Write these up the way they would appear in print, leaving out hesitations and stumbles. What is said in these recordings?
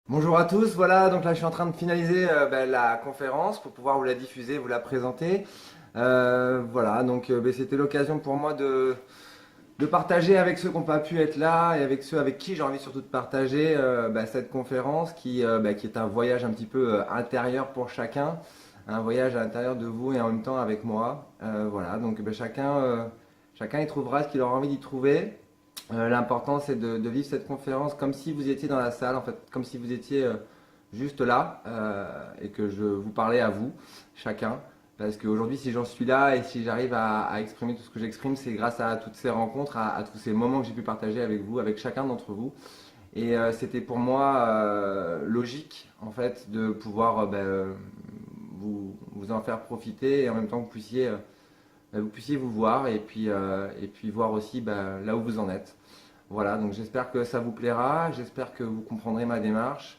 Bonjour à tous, voilà, donc là je suis en train de finaliser la conférence pour pouvoir vous la diffuser, vous la présenter. Voilà, donc c'était l'occasion pour moi de partager avec ceux qui n'ont pas pu être là et avec ceux avec qui j'ai envie surtout de partager cette conférence qui est un voyage un petit peu intérieur pour chacun, un voyage à l'intérieur de vous et en même temps avec moi. Voilà, donc chacun y trouvera ce qu'il aura envie d'y trouver. L'important c'est de vivre cette conférence comme si vous étiez dans la salle, en fait, comme si vous étiez juste là et que je vous parlais à vous, chacun. Parce qu'aujourd'hui, si j'en suis là et si j'arrive à exprimer tout ce que j'exprime, c'est grâce à toutes ces rencontres, à tous ces moments que j'ai pu partager avec vous, avec chacun d'entre vous. Et c'était pour moi logique, en fait, de pouvoir vous en faire profiter et en même temps que vous puissiez vous voir et puis voir aussi là où vous en êtes. Voilà, donc j'espère que ça vous plaira, j'espère que vous comprendrez ma démarche.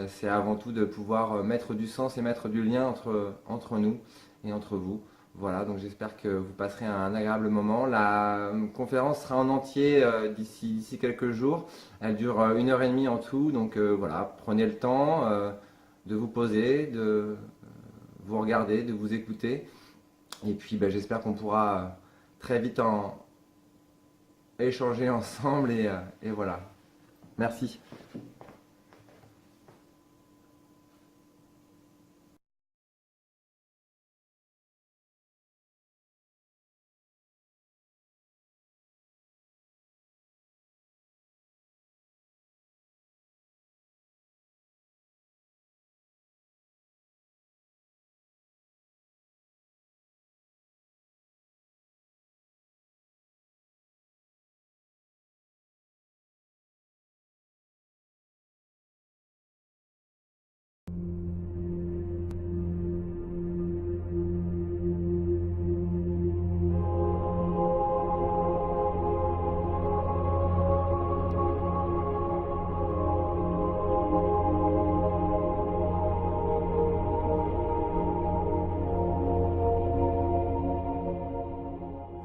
C'est avant tout de pouvoir mettre du sens et mettre du lien entre nous et entre vous. Voilà, donc j'espère que vous passerez un agréable moment. La conférence sera en entier d'ici quelques jours. Elle dure 1 heure et demie en tout, donc voilà, prenez le temps de vous poser, de vous regarder, de vous écouter. Et puis j'espère qu'on pourra très vite en échanger ensemble et voilà. Merci.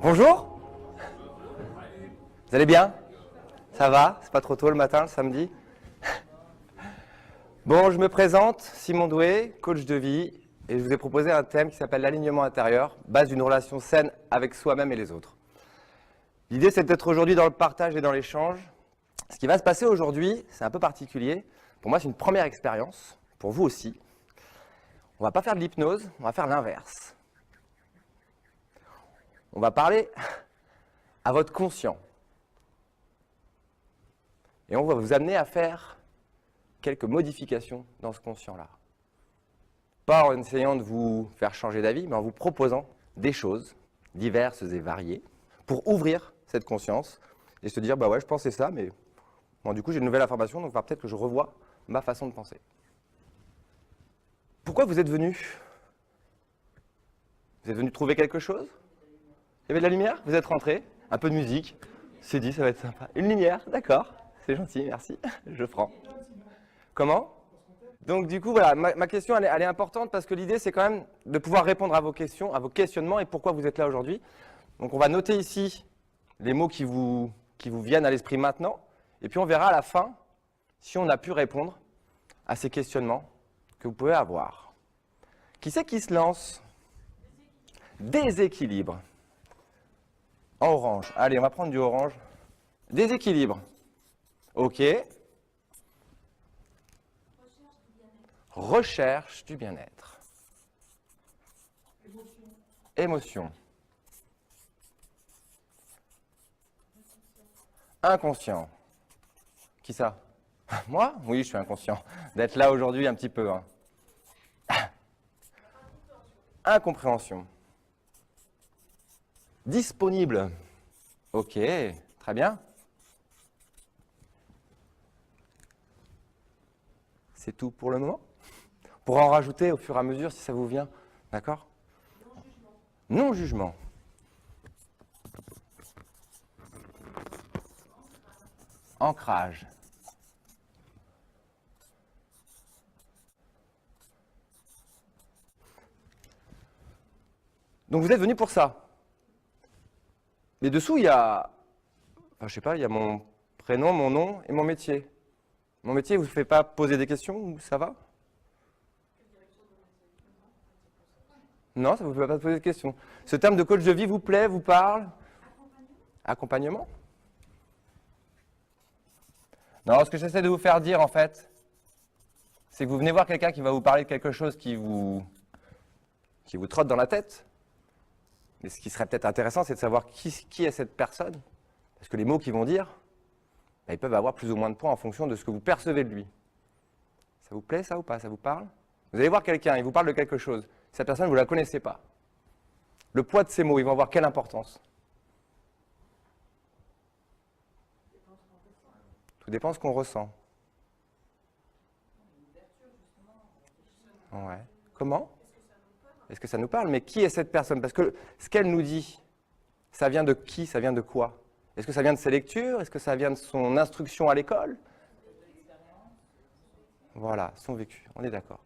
Bonjour, vous allez bien? Ça va? C'est pas trop tôt le matin, le samedi? Bon, je me présente, Simon Doué, coach de vie, et je vous ai proposé un thème qui s'appelle l'alignement intérieur, base d'une relation saine avec soi-même et les autres. L'idée, c'est d'être aujourd'hui dans le partage et dans l'échange. Ce qui va se passer aujourd'hui, c'est un peu particulier. Pour moi, c'est une première expérience, pour vous aussi. On va pas faire de l'hypnose, on va faire l'inverse. On va parler à votre conscient. Et on va vous amener à faire quelques modifications dans ce conscient-là. Pas en essayant de vous faire changer d'avis, mais en vous proposant des choses diverses et variées pour ouvrir cette conscience et se dire, bah ouais, je pensais ça, mais bon, du coup, j'ai une nouvelle information, donc il va peut-être que je revoie ma façon de penser. Pourquoi vous êtes venu? Vous êtes venu trouver quelque chose? Il y avait de la lumière? Vous êtes rentré? Un peu de musique? C'est dit, ça va être sympa. Une lumière, d'accord. C'est gentil, merci. Je prends. Comment? Donc du coup, voilà, ma question, elle est importante parce que l'idée, c'est quand même de pouvoir répondre à vos questions, à vos questionnements et pourquoi vous êtes là aujourd'hui. Donc on va noter ici les mots qui vous viennent à l'esprit maintenant. Et puis on verra à la fin si on a pu répondre à ces questionnements que vous pouvez avoir. Qui c'est qui se lance? Déséquilibre. En orange. Allez, on va prendre du orange. Déséquilibre. Ok. Recherche du bien-être. Émotion. Inconscient. Qui ça? Moi? Oui, je suis inconscient. D'être là aujourd'hui un petit peu. Hein. Incompréhension. Disponible. Ok, très bien. C'est tout pour le moment. Pour en rajouter au fur et à mesure si ça vous vient. D'accord? Non-jugement. Ancrage. Donc vous êtes venu pour ça. Mais dessous, il y a, enfin, je sais pas, il y a mon prénom, mon nom et mon métier. Mon métier, vous ne fait pas poser des questions ou ça va? Non, ça ne vous fait pas poser de questions. Ce terme de coach de vie vous plaît, vous parle? Accompagnement? Non, ce que j'essaie de vous faire dire, en fait, c'est que vous venez voir quelqu'un qui va vous parler de quelque chose qui vous trotte dans la tête. Mais ce qui serait peut-être intéressant, c'est de savoir qui est cette personne. Parce que les mots qu'ils vont dire, ils peuvent avoir plus ou moins de points en fonction de ce que vous percevez de lui. Ça vous plaît, ça, ou pas? Ça vous parle? Vous allez voir quelqu'un, il vous parle de quelque chose. Cette personne, vous ne la connaissez pas. Le poids de ces mots, ils vont avoir quelle importance? Tout dépend de ce qu'on ressent. Ouais. Comment? Est-ce que ça nous parle? Mais qui est cette personne? Parce que ce qu'elle nous dit, ça vient de qui? Ça vient de quoi? Est-ce que ça vient de ses lectures? Est-ce que ça vient de son instruction à l'école? Voilà, son vécu, on est d'accord.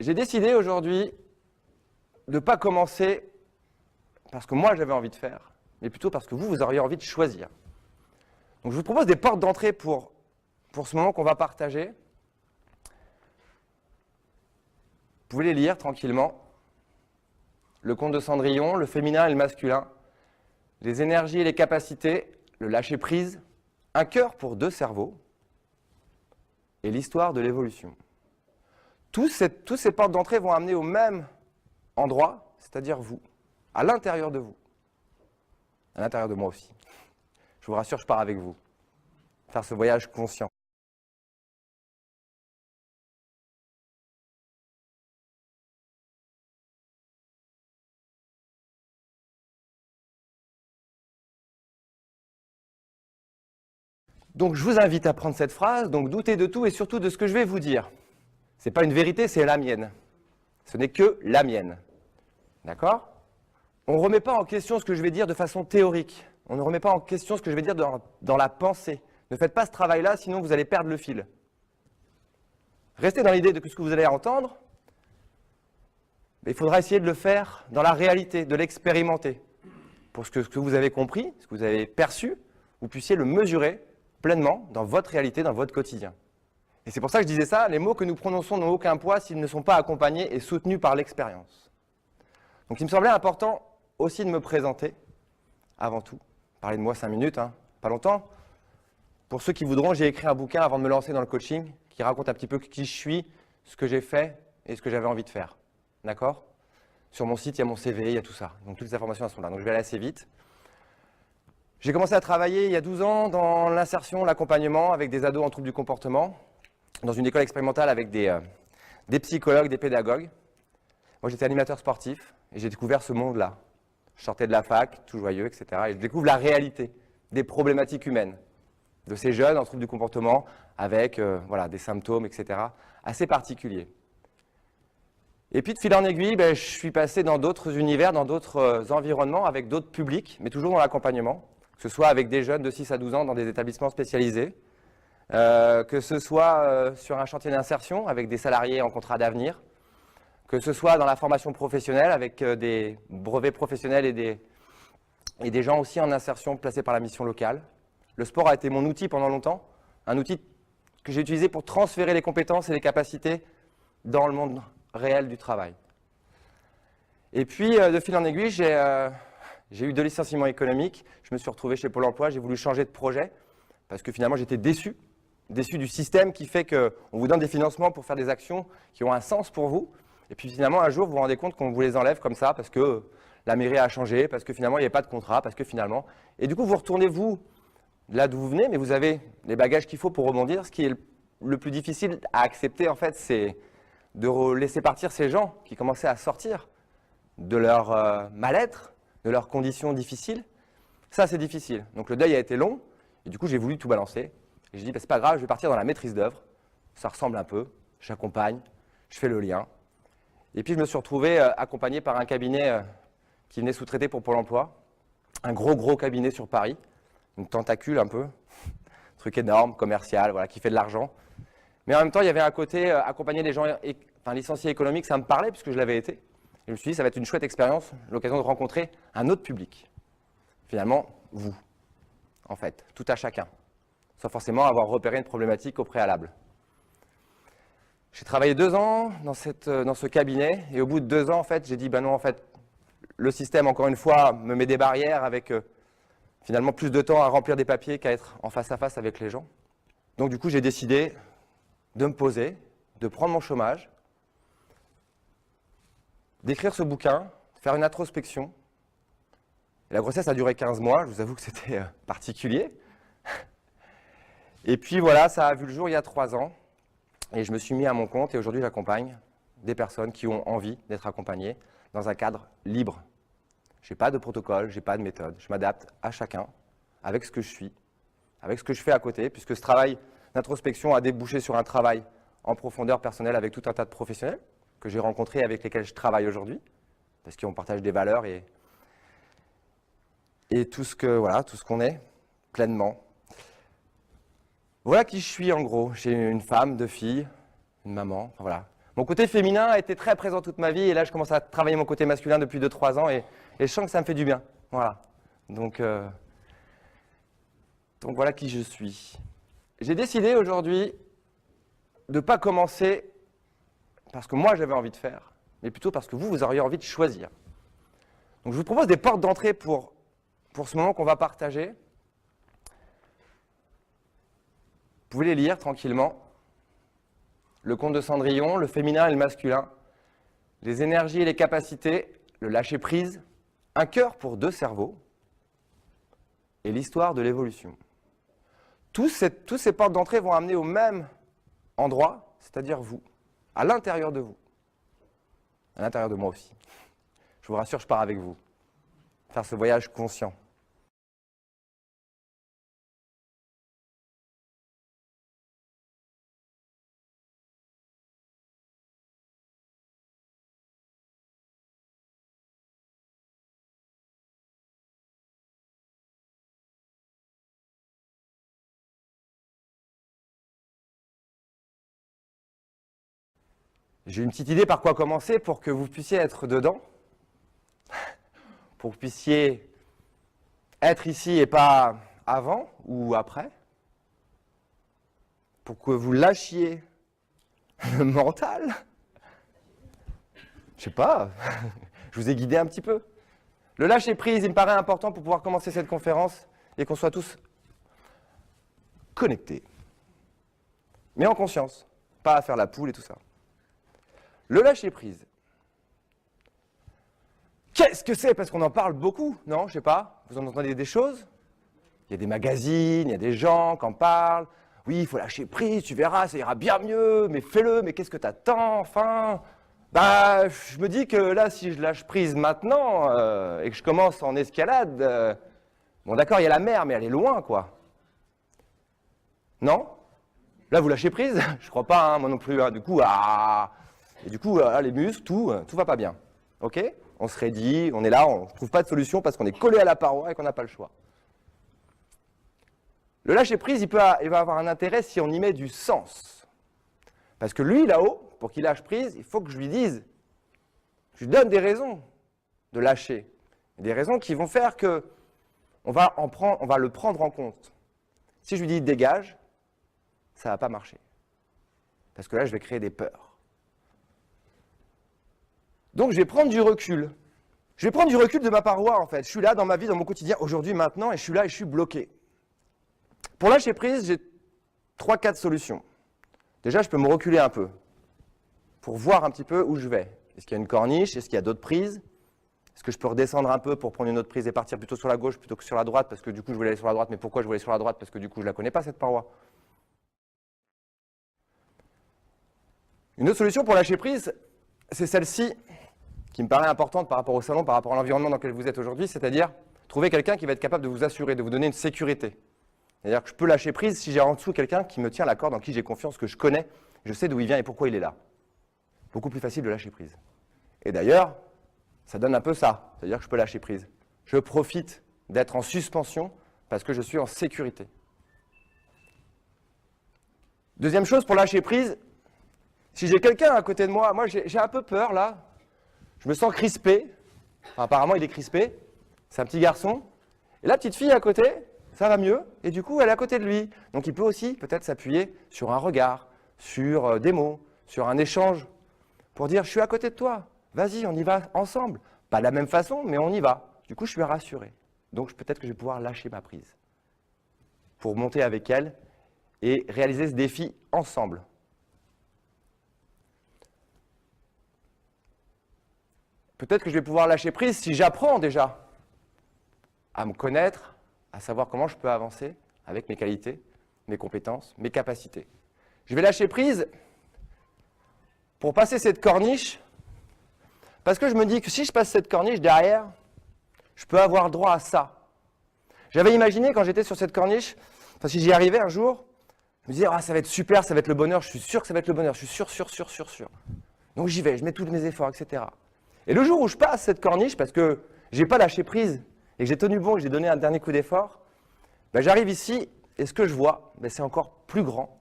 J'ai décidé aujourd'hui de ne pas commencer parce que moi j'avais envie de faire, mais plutôt parce que vous auriez envie de choisir. Donc je vous propose des portes d'entrée pour ce moment qu'on va partager. Vous pouvez les lire tranquillement. Le conte de Cendrillon, le féminin et le masculin, les énergies et les capacités, le lâcher-prise, un cœur pour deux cerveaux et l'histoire de l'évolution. Tous ces portes d'entrée vont amener au même endroit, c'est-à-dire vous, à l'intérieur de vous, à l'intérieur de moi aussi. Je vous rassure, je pars avec vous, faire ce voyage conscient. Donc je vous invite à prendre cette phrase, donc doutez de tout et surtout de ce que je vais vous dire. Ce n'est pas une vérité, c'est la mienne. Ce n'est que la mienne. D'accord? On ne remet pas en question ce que je vais dire de façon théorique. On ne remet pas en question ce que je vais dire dans la pensée. Ne faites pas ce travail-là, sinon vous allez perdre le fil. Restez dans l'idée de ce que vous allez entendre, mais il faudra essayer de le faire dans la réalité, de l'expérimenter. Pour ce que vous avez compris, ce que vous avez perçu, vous puissiez le mesurer pleinement dans votre réalité, dans votre quotidien. Et c'est pour ça que je disais ça, les mots que nous prononçons n'ont aucun poids s'ils ne sont pas accompagnés et soutenus par l'expérience. Donc il me semblait important aussi de me présenter, avant tout. Parlez de moi 5 minutes, hein, pas longtemps. Pour ceux qui voudront, j'ai écrit un bouquin avant de me lancer dans le coaching, qui raconte un petit peu qui je suis, ce que j'ai fait et ce que j'avais envie de faire. D'accord? Sur mon site, il y a mon CV, il y a tout ça. Donc toutes les informations elles sont là, donc je vais aller assez vite. J'ai commencé à travailler il y a 12 ans dans l'insertion, l'accompagnement avec des ados en troubles du comportement, dans une école expérimentale avec des psychologues, des pédagogues. Moi, j'étais animateur sportif et j'ai découvert ce monde-là. Je sortais de la fac, tout joyeux, etc. Et je découvre la réalité des problématiques humaines, de ces jeunes en troubles du comportement avec voilà, des symptômes, etc. assez particuliers. Et puis, de fil en aiguille, je suis passé dans d'autres univers, dans d'autres environnements, avec d'autres publics, mais toujours dans l'accompagnement, que ce soit avec des jeunes de 6 à 12 ans dans des établissements spécialisés, que ce soit sur un chantier d'insertion avec des salariés en contrat d'avenir, que ce soit dans la formation professionnelle avec des brevets professionnels et des gens aussi en insertion placés par la mission locale. Le sport a été mon outil pendant longtemps, un outil que j'ai utilisé pour transférer les compétences et les capacités dans le monde réel du travail. Et puis, de fil en aiguille, j'ai eu 2 licenciements économiques, je me suis retrouvé chez Pôle emploi, j'ai voulu changer de projet, parce que finalement j'étais déçu du système qui fait qu'on vous donne des financements pour faire des actions qui ont un sens pour vous, et puis finalement un jour vous vous rendez compte qu'on vous les enlève comme ça, parce que la mairie a changé, parce que finalement il n'y avait pas de contrat, parce que finalement... Et du coup vous retournez vous, là d'où vous venez, mais vous avez les bagages qu'il faut pour rebondir. Ce qui est le plus difficile à accepter en fait, c'est de laisser partir ces gens qui commençaient à sortir de leur mal-être, de leurs conditions difficiles. Ça c'est difficile, donc le deuil a été long, et du coup j'ai voulu tout balancer. Et j'ai dit, c'est pas grave, je vais partir dans la maîtrise d'œuvre. Ça ressemble un peu, j'accompagne, je fais le lien. Et puis je me suis retrouvé accompagné par un cabinet qui venait sous-traiter pour Pôle emploi. Un gros cabinet sur Paris, une tentacule un peu, truc énorme, commercial, voilà, qui fait de l'argent. Mais en même temps, il y avait un côté accompagner les gens, licenciés économiques, ça me parlait puisque je l'avais été. Et je me suis dit, ça va être une chouette expérience, l'occasion de rencontrer un autre public. Finalement, vous, en fait, tout à chacun, sans forcément avoir repéré une problématique au préalable. J'ai travaillé 2 ans dans ce cabinet, et au bout de 2 ans, en fait, j'ai dit, ben non, en fait, le système, encore une fois, me met des barrières avec finalement plus de temps à remplir des papiers qu'à être en face à face avec les gens. Donc du coup, j'ai décidé de me poser, de prendre mon chômage, d'écrire ce bouquin, de faire une introspection. Et la grossesse a duré 15 mois, je vous avoue que c'était particulier. Et puis voilà, ça a vu le jour il y a 3 ans, et je me suis mis à mon compte, et aujourd'hui j'accompagne des personnes qui ont envie d'être accompagnées dans un cadre libre. Je n'ai pas de protocole, je n'ai pas de méthode, je m'adapte à chacun, avec ce que je suis, avec ce que je fais à côté, puisque ce travail d'introspection a débouché sur un travail en profondeur personnelle avec tout un tas de professionnels que j'ai rencontrés, avec lesquels je travaille aujourd'hui, parce qu'on partage des valeurs et tout ce qu'on est pleinement. Voilà qui je suis en gros. J'ai une femme, 2 filles, une maman, enfin, voilà. Mon côté féminin a été très présent toute ma vie, et là je commence à travailler mon côté masculin depuis 2-3 ans, et je sens que ça me fait du bien. Voilà. Donc voilà qui je suis. J'ai décidé aujourd'hui de ne pas commencer parce que moi j'avais envie de faire, mais plutôt parce que vous auriez envie de choisir. Donc je vous propose des portes d'entrée pour ce moment qu'on va partager. Vous pouvez les lire tranquillement. Le conte de Cendrillon, le féminin et le masculin, les énergies et les capacités, le lâcher-prise, un cœur pour 2 cerveaux et l'histoire de l'évolution. Tous ces portes d'entrée vont amener au même endroit, c'est-à-dire vous, à l'intérieur de vous, à l'intérieur de moi aussi. Je vous rassure, je pars avec vous, faire ce voyage conscient. J'ai une petite idée par quoi commencer pour que vous puissiez être dedans, pour que vous puissiez être ici et pas avant ou après, pour que vous lâchiez le mental. Je sais pas, je vous ai guidé un petit peu. Le lâcher prise, il me paraît important pour pouvoir commencer cette conférence et qu'on soit tous connectés, mais en conscience, pas à faire la poule et tout ça. Le lâcher-prise. Qu'est-ce que c'est? Parce qu'on en parle beaucoup, non? Je sais pas. Vous en entendez des choses? Il y a des magazines, il y a des gens qui en parlent. Oui, il faut lâcher prise, tu verras, ça ira bien mieux, mais fais-le, mais qu'est-ce que t'attends, enfin? Bah, je me dis que là, si je lâche prise maintenant et que je commence en escalade, bon d'accord, il y a la mer, mais elle est loin, quoi. Non? Là, vous lâchez prise? Je crois pas, hein, moi non plus. Hein. Du coup, et du coup, les muscles, tout va pas bien. Ok? On se raidit, on est là, on ne trouve pas de solution parce qu'on est collé à la paroi et qu'on n'a pas le choix. Le lâcher-prise, il va avoir un intérêt si on y met du sens. Parce que lui, là-haut, pour qu'il lâche prise, il faut que je lui dise, je lui donne des raisons de lâcher. Des raisons qui vont faire que on va le prendre en compte. Si je lui dis dégage, ça ne va pas marcher. Parce que là, je vais créer des peurs. Donc, je vais prendre du recul. Je vais prendre du recul de ma paroi, en fait. Je suis là dans ma vie, dans mon quotidien, aujourd'hui, maintenant, et je suis là et je suis bloqué. Pour lâcher prise, j'ai 3-4 solutions. Déjà, je peux me reculer un peu pour voir un petit peu où je vais. Est-ce qu'il y a une corniche? Est-ce qu'il y a d'autres prises? Est-ce que je peux redescendre un peu pour prendre une autre prise et partir plutôt sur la gauche plutôt que sur la droite? Parce que du coup, je voulais aller sur la droite. Mais pourquoi je voulais aller sur la droite? Parce que du coup, je ne la connais pas, cette paroi. Une autre solution pour lâcher prise, c'est celle-ci, qui me paraît importante par rapport au salon, par rapport à l'environnement dans lequel vous êtes aujourd'hui, c'est-à-dire trouver quelqu'un qui va être capable de vous assurer, de vous donner une sécurité. C'est-à-dire que je peux lâcher prise si j'ai en dessous quelqu'un qui me tient la corde, en qui j'ai confiance, que je connais, je sais d'où il vient et pourquoi il est là. beaucoup plus facile de lâcher prise. Et d'ailleurs, ça donne un peu ça, c'est-à-dire que je peux lâcher prise. Je profite d'être en suspension parce que je suis en sécurité. Deuxième chose pour lâcher prise, si j'ai quelqu'un à côté de moi, moi j'ai un peu peur là, je me sens crispé, enfin, apparemment il est crispé, c'est un petit garçon, et la petite fille à côté, ça va mieux, et du coup elle est à côté de lui. Donc il peut aussi peut-être s'appuyer sur un regard, sur des mots, sur un échange, pour dire je suis à côté de toi, vas-y on y va ensemble. Pas de la même façon, mais on y va. Du coup je suis rassuré. Donc peut-être que je vais pouvoir lâcher ma prise pour monter avec elle et réaliser ce défi ensemble. Peut-être que je vais pouvoir lâcher prise si j'apprends déjà à me connaître, à savoir comment je peux avancer avec mes qualités, mes compétences, mes capacités. Je vais lâcher prise pour passer cette corniche, parce que je me dis que si je passe cette corniche derrière, je peux avoir droit à ça. J'avais imaginé quand j'étais sur cette corniche, enfin si j'y arrivais un jour, je me disais, ah, ça va être super, ça va être le bonheur, je suis sûr que ça va être le bonheur, je suis sûr. Donc j'y vais, je mets tous mes efforts, etc. Et le jour où je passe cette corniche, parce que je n'ai pas lâché prise, et que j'ai tenu bon, et que j'ai donné un dernier coup d'effort, ben j'arrive ici, et ce que je vois, ben c'est encore plus grand,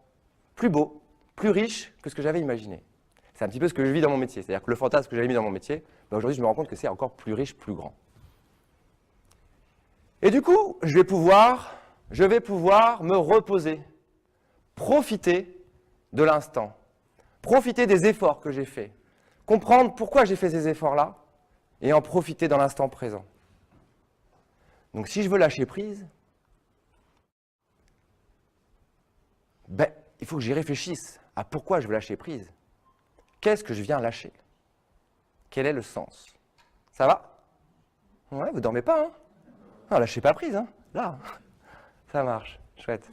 plus beau, plus riche que ce que j'avais imaginé. C'est un petit peu ce que je vis dans mon métier. C'est-à-dire que le fantasme que j'avais mis dans mon métier, ben aujourd'hui je me rends compte que c'est encore plus riche, plus grand. Et du coup, je vais pouvoir me reposer, profiter de l'instant, profiter des efforts que j'ai faits, comprendre pourquoi j'ai fait ces efforts-là, et en profiter dans l'instant présent. Donc si je veux lâcher prise, ben, il faut que j'y réfléchisse à pourquoi je veux lâcher prise. Qu'est-ce que je viens lâcher? Quel est le sens? Ça va? Ouais, vous dormez pas, hein? Non, lâchez pas prise, hein? Là, ça marche, chouette.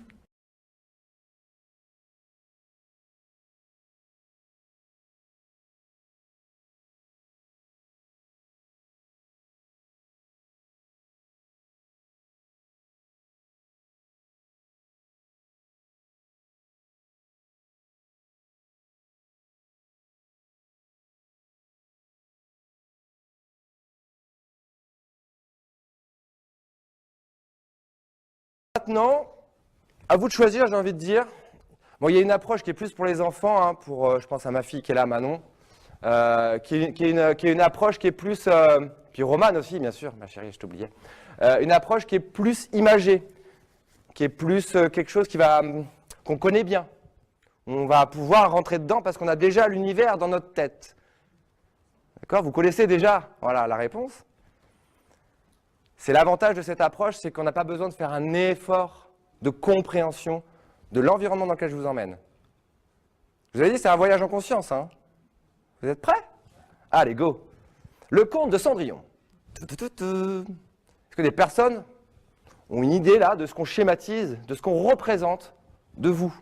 Maintenant, à vous de choisir, j'ai envie de dire. Bon, il y a une approche qui est plus pour les enfants, hein, je pense à ma fille qui est là, Manon, qui est une approche qui est plus, puis Romane aussi, bien sûr, ma chérie, je t'oubliais, une approche qui est plus imagée, qui est plus quelque chose qu'on connaît bien. On va pouvoir rentrer dedans parce qu'on a déjà l'univers dans notre tête. D'accord? Vous connaissez déjà, voilà, la réponse. C'est l'avantage de cette approche, c'est qu'on n'a pas besoin de faire un effort de compréhension de l'environnement dans lequel je vous emmène. Je vous avais dit, c'est un voyage en conscience. Hein. Vous êtes prêts? Allez, go! Le conte de Cendrillon. Est-ce que des personnes ont une idée là de ce qu'on schématise, de ce qu'on représente de vous,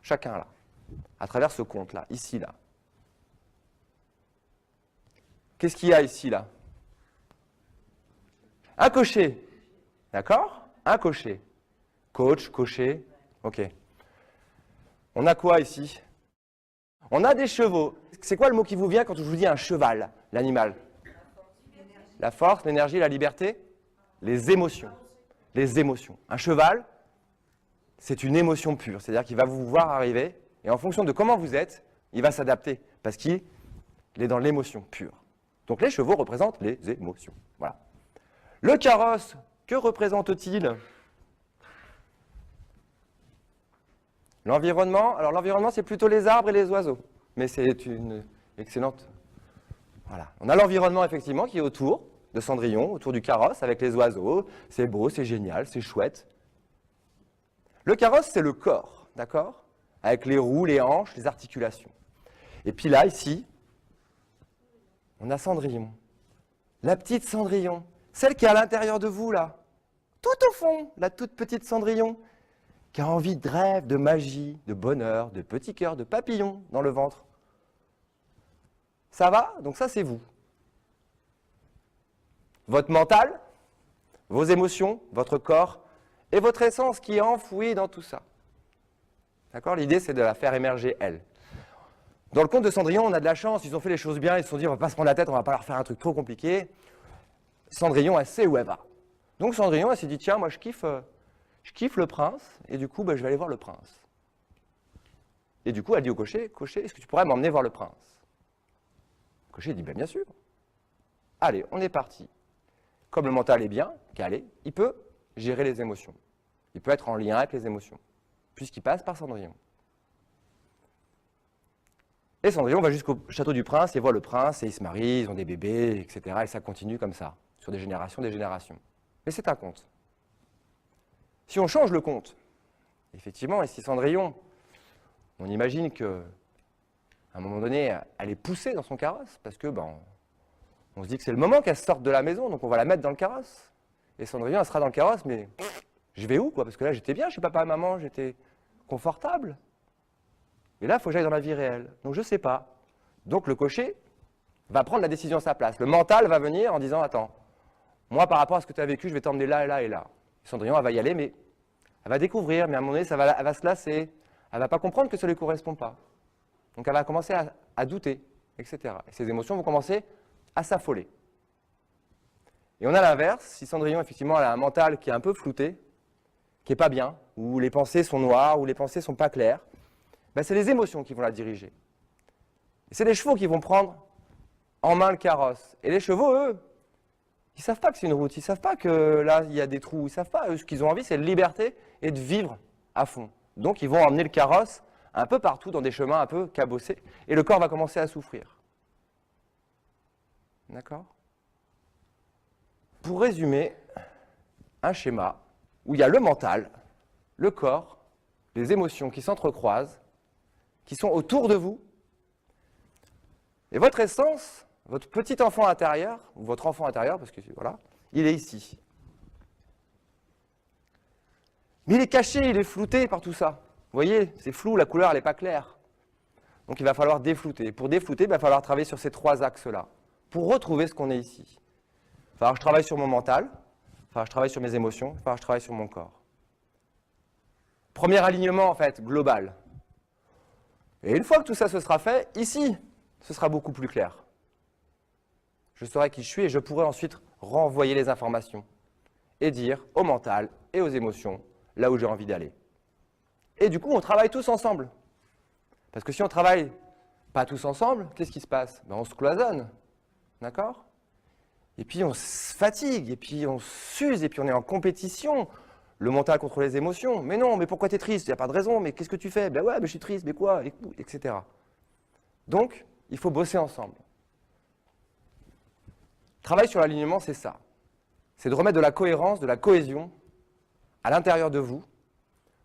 chacun là, à travers ce conte-là, ici, là? Qu'est-ce qu'il y a ici, là? Un cocher, d'accord? Un cocher. Coach, cocher, ok. On a quoi ici? On a des chevaux. C'est quoi le mot qui vous vient quand je vous dis un cheval, l'animal? La force, l'énergie, la liberté? Les émotions. Les émotions. Un cheval, c'est une émotion pure. C'est-à-dire qu'il va vous voir arriver et en fonction de comment vous êtes, il va s'adapter parce qu'il est dans l'émotion pure. Donc les chevaux représentent les émotions. Voilà. Le carrosse, que représente-t-il? L'environnement, alors l'environnement c'est plutôt les arbres et les oiseaux, mais c'est une excellente... Voilà, on a l'environnement effectivement qui est autour de Cendrillon, autour du carrosse avec les oiseaux, c'est beau, c'est génial, c'est chouette. Le carrosse c'est le corps, d'accord? Avec les roues, les hanches, les articulations. Et puis là, ici, on a Cendrillon, la petite Cendrillon. Celle qui est à l'intérieur de vous, là, tout au fond, la toute petite Cendrillon, qui a envie de rêve, de magie, de bonheur, de petits cœurs, de papillons dans le ventre. Ça va? Donc ça, c'est vous. Votre mental, vos émotions, votre corps et votre essence qui est enfouie dans tout ça. D'accord? L'idée, c'est de la faire émerger, elle. Dans le conte de Cendrillon, on a de la chance, ils ont fait les choses bien, ils se sont dit on va pas se prendre la tête, on va pas leur faire un truc trop compliqué. Cendrillon, elle sait où elle va. Donc Cendrillon, elle s'est dit tiens, moi je kiffe le prince, et du coup je vais aller voir le prince. Et du coup elle dit au cocher, cocher, est-ce que tu pourrais m'emmener voir le prince? Le cocher dit bien sûr. Allez, on est parti. Comme le mental est bien calé, il peut gérer les émotions. Il peut être en lien avec les émotions, puisqu'il passe par Cendrillon. Et Cendrillon va jusqu'au château du prince et voit le prince, et ils se marient, ils ont des bébés, etc. Et ça continue comme ça, sur des générations, des générations. Mais c'est un conte. Si on change le conte, effectivement, et si Cendrillon, on imagine qu'à un moment donné, elle est poussée dans son carrosse, parce que on se dit que c'est le moment qu'elle sorte de la maison, donc on va la mettre dans le carrosse. Et Cendrillon, elle sera dans le carrosse, mais je vais où, quoi? Parce que là, j'étais bien chez papa et maman, j'étais confortable. Et là, il faut que j'aille dans la vie réelle. Donc, je ne sais pas. Donc, le cocher va prendre la décision à sa place. Le mental va venir en disant, attends, moi, par rapport à ce que tu as vécu, je vais t'emmener là et là et là. Cendrillon, elle va y aller, mais elle va découvrir, mais à un moment donné, elle va se lasser. Elle ne va pas comprendre que ça ne lui correspond pas. Donc, elle va commencer à douter, etc. Et ses émotions vont commencer à s'affoler. Et on a l'inverse, si Cendrillon, effectivement, elle a un mental qui est un peu flouté, qui n'est pas bien, où les pensées sont noires, où les pensées ne sont pas claires, c'est les émotions qui vont la diriger. Et c'est les chevaux qui vont prendre en main le carrosse. Et les chevaux, eux, ils ne savent pas que c'est une route, ils ne savent pas que là, il y a des trous, ils ne savent pas. Eux, ce qu'ils ont envie, c'est de liberté et de vivre à fond. Donc, ils vont emmener le carrosse un peu partout, dans des chemins un peu cabossés, et le corps va commencer à souffrir. D'accord? Pour résumer, un schéma où il y a le mental, le corps, les émotions qui s'entrecroisent, qui sont autour de vous, et votre essence, votre petit enfant intérieur, ou votre enfant intérieur, parce que voilà, il est ici. Mais il est caché, il est flouté par tout ça. Vous voyez, c'est flou, la couleur, elle n'est pas claire. Donc il va falloir déflouter. Pour déflouter, il va falloir travailler sur ces trois axes-là, pour retrouver ce qu'on est ici. Il va falloir que je travaille sur mon mental, il va falloir que je travaille sur mes émotions, il va falloir que je travaille sur mon corps. Premier alignement, en fait, global. Et une fois que tout ça se sera fait, ici, ce sera beaucoup plus clair. Je saurai qui je suis et je pourrai ensuite renvoyer les informations et dire au mental et aux émotions là où j'ai envie d'aller. Et du coup, on travaille tous ensemble. Parce que si on ne travaille pas tous ensemble, qu'est-ce qui se passe? On se cloisonne. D'accord? Et puis on se fatigue, et puis on s'use, et puis on est en compétition. Le mental contre les émotions. Mais non, mais pourquoi tu es triste? Il n'y a pas de raison, mais qu'est-ce que tu fais? Ben ouais, mais je suis triste, mais quoi? Etc. Donc, il faut bosser ensemble. Travail sur l'alignement, c'est ça. C'est de remettre de la cohérence, de la cohésion à l'intérieur de vous,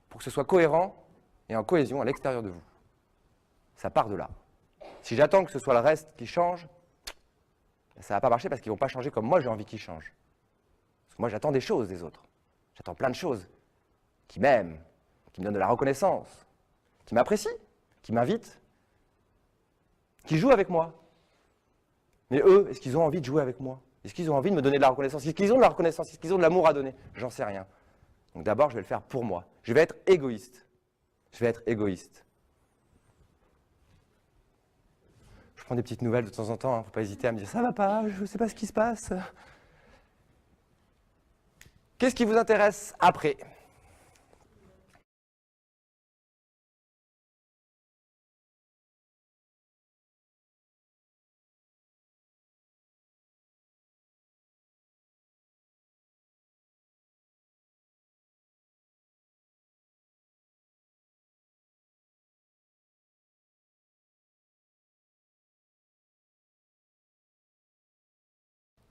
pour que ce soit cohérent et en cohésion à l'extérieur de vous. Ça part de là. Si j'attends que ce soit le reste qui change, ça ne va pas marcher parce qu'ils ne vont pas changer comme moi j'ai envie qu'ils changent. Parce que moi j'attends des choses des autres. J'attends plein de choses qui m'aiment, qui me donnent de la reconnaissance, qui m'apprécient, qui m'invitent, qui jouent avec moi. Mais eux, est-ce qu'ils ont envie de jouer avec moi? Est-ce qu'ils ont envie de me donner de la reconnaissance? Est-ce qu'ils ont de la reconnaissance? Est-ce qu'ils ont de l'amour à donner? J'en sais rien. Donc d'abord, je vais le faire pour moi. Je vais être égoïste. Je vais être égoïste. Je prends des petites nouvelles de temps en temps, il ne faut pas hésiter à me dire « ça va pas, je ne sais pas ce qui se passe ». Qu'est-ce qui vous intéresse après?